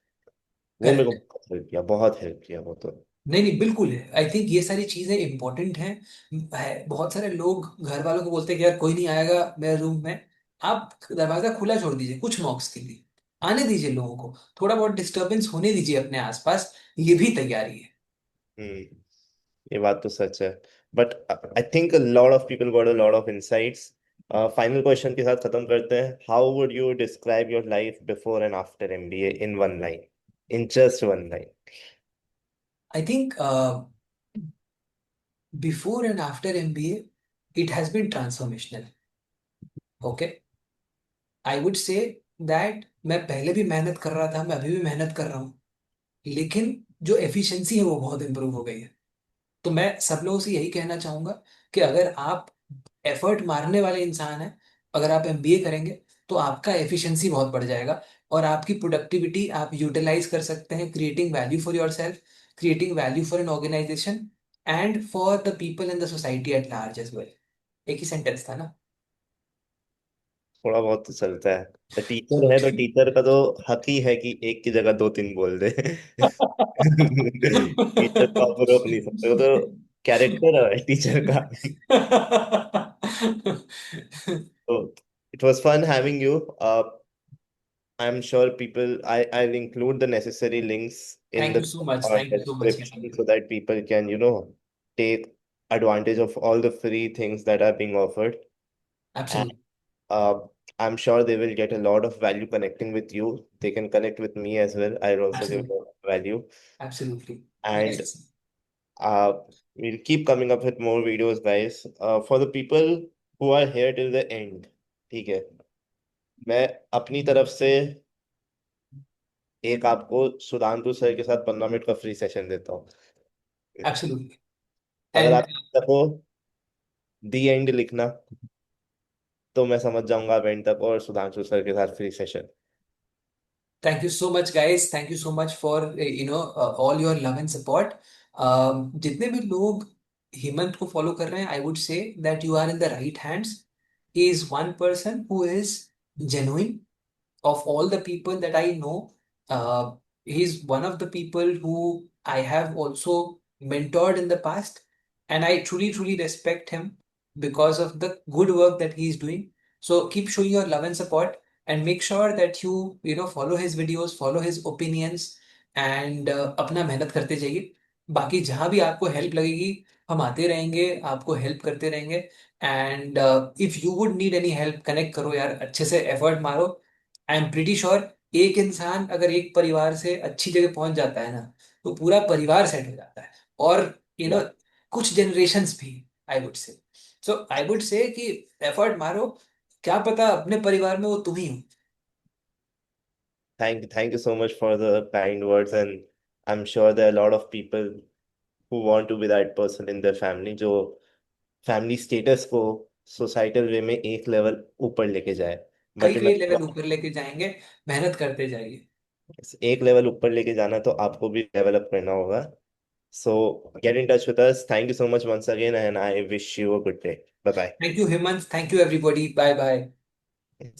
वो मेरे को करेक्ट। बहुत हेल्प किया, बहुत हेल्प किया वो तो। नहीं नहीं, बिल्कुल है। आई थिंक ये सारी चीजें इंपॉर्टेंट हैं। बहुत सारे लोग घर वालों को बोलते हैं कि यार कोई नहीं आएगा मेरे रूम में। आप दरवाजा खुला छोड़ दीजिए कुछ मॉक्स के लिए, आने दीजिए लोगों को, थोड़ा बहुत डिस्टरबेंस होने दीजिए अपने आसपास, ये भी तैयारी है। हम्म। ये बात तो सच है। But I think lot of people got a lot of insights. Final question के साथ खत्म करते हैं। How would you describe your life before and after MBA in one line, in just one line? I think before and after MBA it has been transformational. Okay, I would say that मैं पहले भी मेहनत कर रहा था, मैं अभी भी मेहनत कर रहा हूँ, लेकिन जो एफिशिएंसी है वो बहुत इंप्रूव हो गई है। तो मैं सब लोगों से यही कहना चाहूंगा कि अगर आप एफर्ट मारने वाले इंसान हैं, अगर आप एमबीए करेंगे तो आपका एफिशिएंसी बहुत बढ़ जाएगा, और आपकी प्रोडक्टिविटी आप यूटिलाइज कर सकते हैं, creating value for yourself, creating value for an organisation and for the people in the society at large as well. एक ही सेंटेंस था ना। थोड़ा बहुत तो चलता है। तो टीचर है तो टीचर का तो हक ही है कि एक की जगह दो तीन बोल दे। टीचर को आप रोक नहीं सकते, वो तो कैरेक्टर है टीचर का। तो it was fun having you. I'm sure I'll include the necessary links in thank you the so much, thank you so much description Hemant. so that people can, take advantage of all the free things that are being offered. And absolutely. uh, I'm sure they will get a lot of value connecting with you. They can connect with me as well. I'll also give a absolutely. lot of value. Absolutely. And yes. uh, we'll keep coming up with more videos, guys. For the people who are here till the end, ठीक है, मैं अपनी तरफ से एक आपको Sudhanshu sir के साथ 15 मिनट का फ्री सेशन देता हूँ। एब्सोल्युटली। अगर एंड आप तक दी एंड लिखना तो मैं समझ जाऊंगा आप एंड तक, और सुधांशु सर के साथ free session. Thank you so much guys, thank you so much for all your love and support. जितने भी लोग हेमंत को फॉलो कर रहे हैं, I would say that you are in the right hands. He is one person who is genuine. of all the people that I know, he's one of the people who I have also mentored in the past, and I truly, truly respect him because of the good work that he's doing. So keep showing your love and support, and make sure that you follow his videos, follow his opinions, and अपना मेहनत करते जाइए। बाकी जहाँ भी आपको help लगेगी, हम आते रहेंगे, आपको हेल्प करते रहेंगे। And if you would need any help, connect करो यार, अच्छे से एफर्ट मारो। आई एम प्रिटी श्योर एक इंसान अगर एक परिवार से अच्छी जगह पहुंच जाता है ना, तो पूरा परिवार सेट हो जाता है। और यू नो या कुछ जनरेशंस भी, आई वुड से। सो आई वुड से कि एफर्ट मारो, क्या पता अपने परिवार में वो तुम ही हो। Thank you so much for the kind words, and I am sure there are lot of people who want to be that person in their family जो फैमिली स्टेटस को सोसाइटल वे में एक लेवल ऊपर लेके जाए। कई but मैं कई लेवल ऊपर लेके जाएंगे, मेहनत करते जाइए। एक लेवल ऊपर लेके जाना तो आपको भी डेवलप करना होगा। So get in touch with us. Thank you so much once again and I wish you a good day. Bye thank you Hemant, thank you everybody, bye bye. Bye.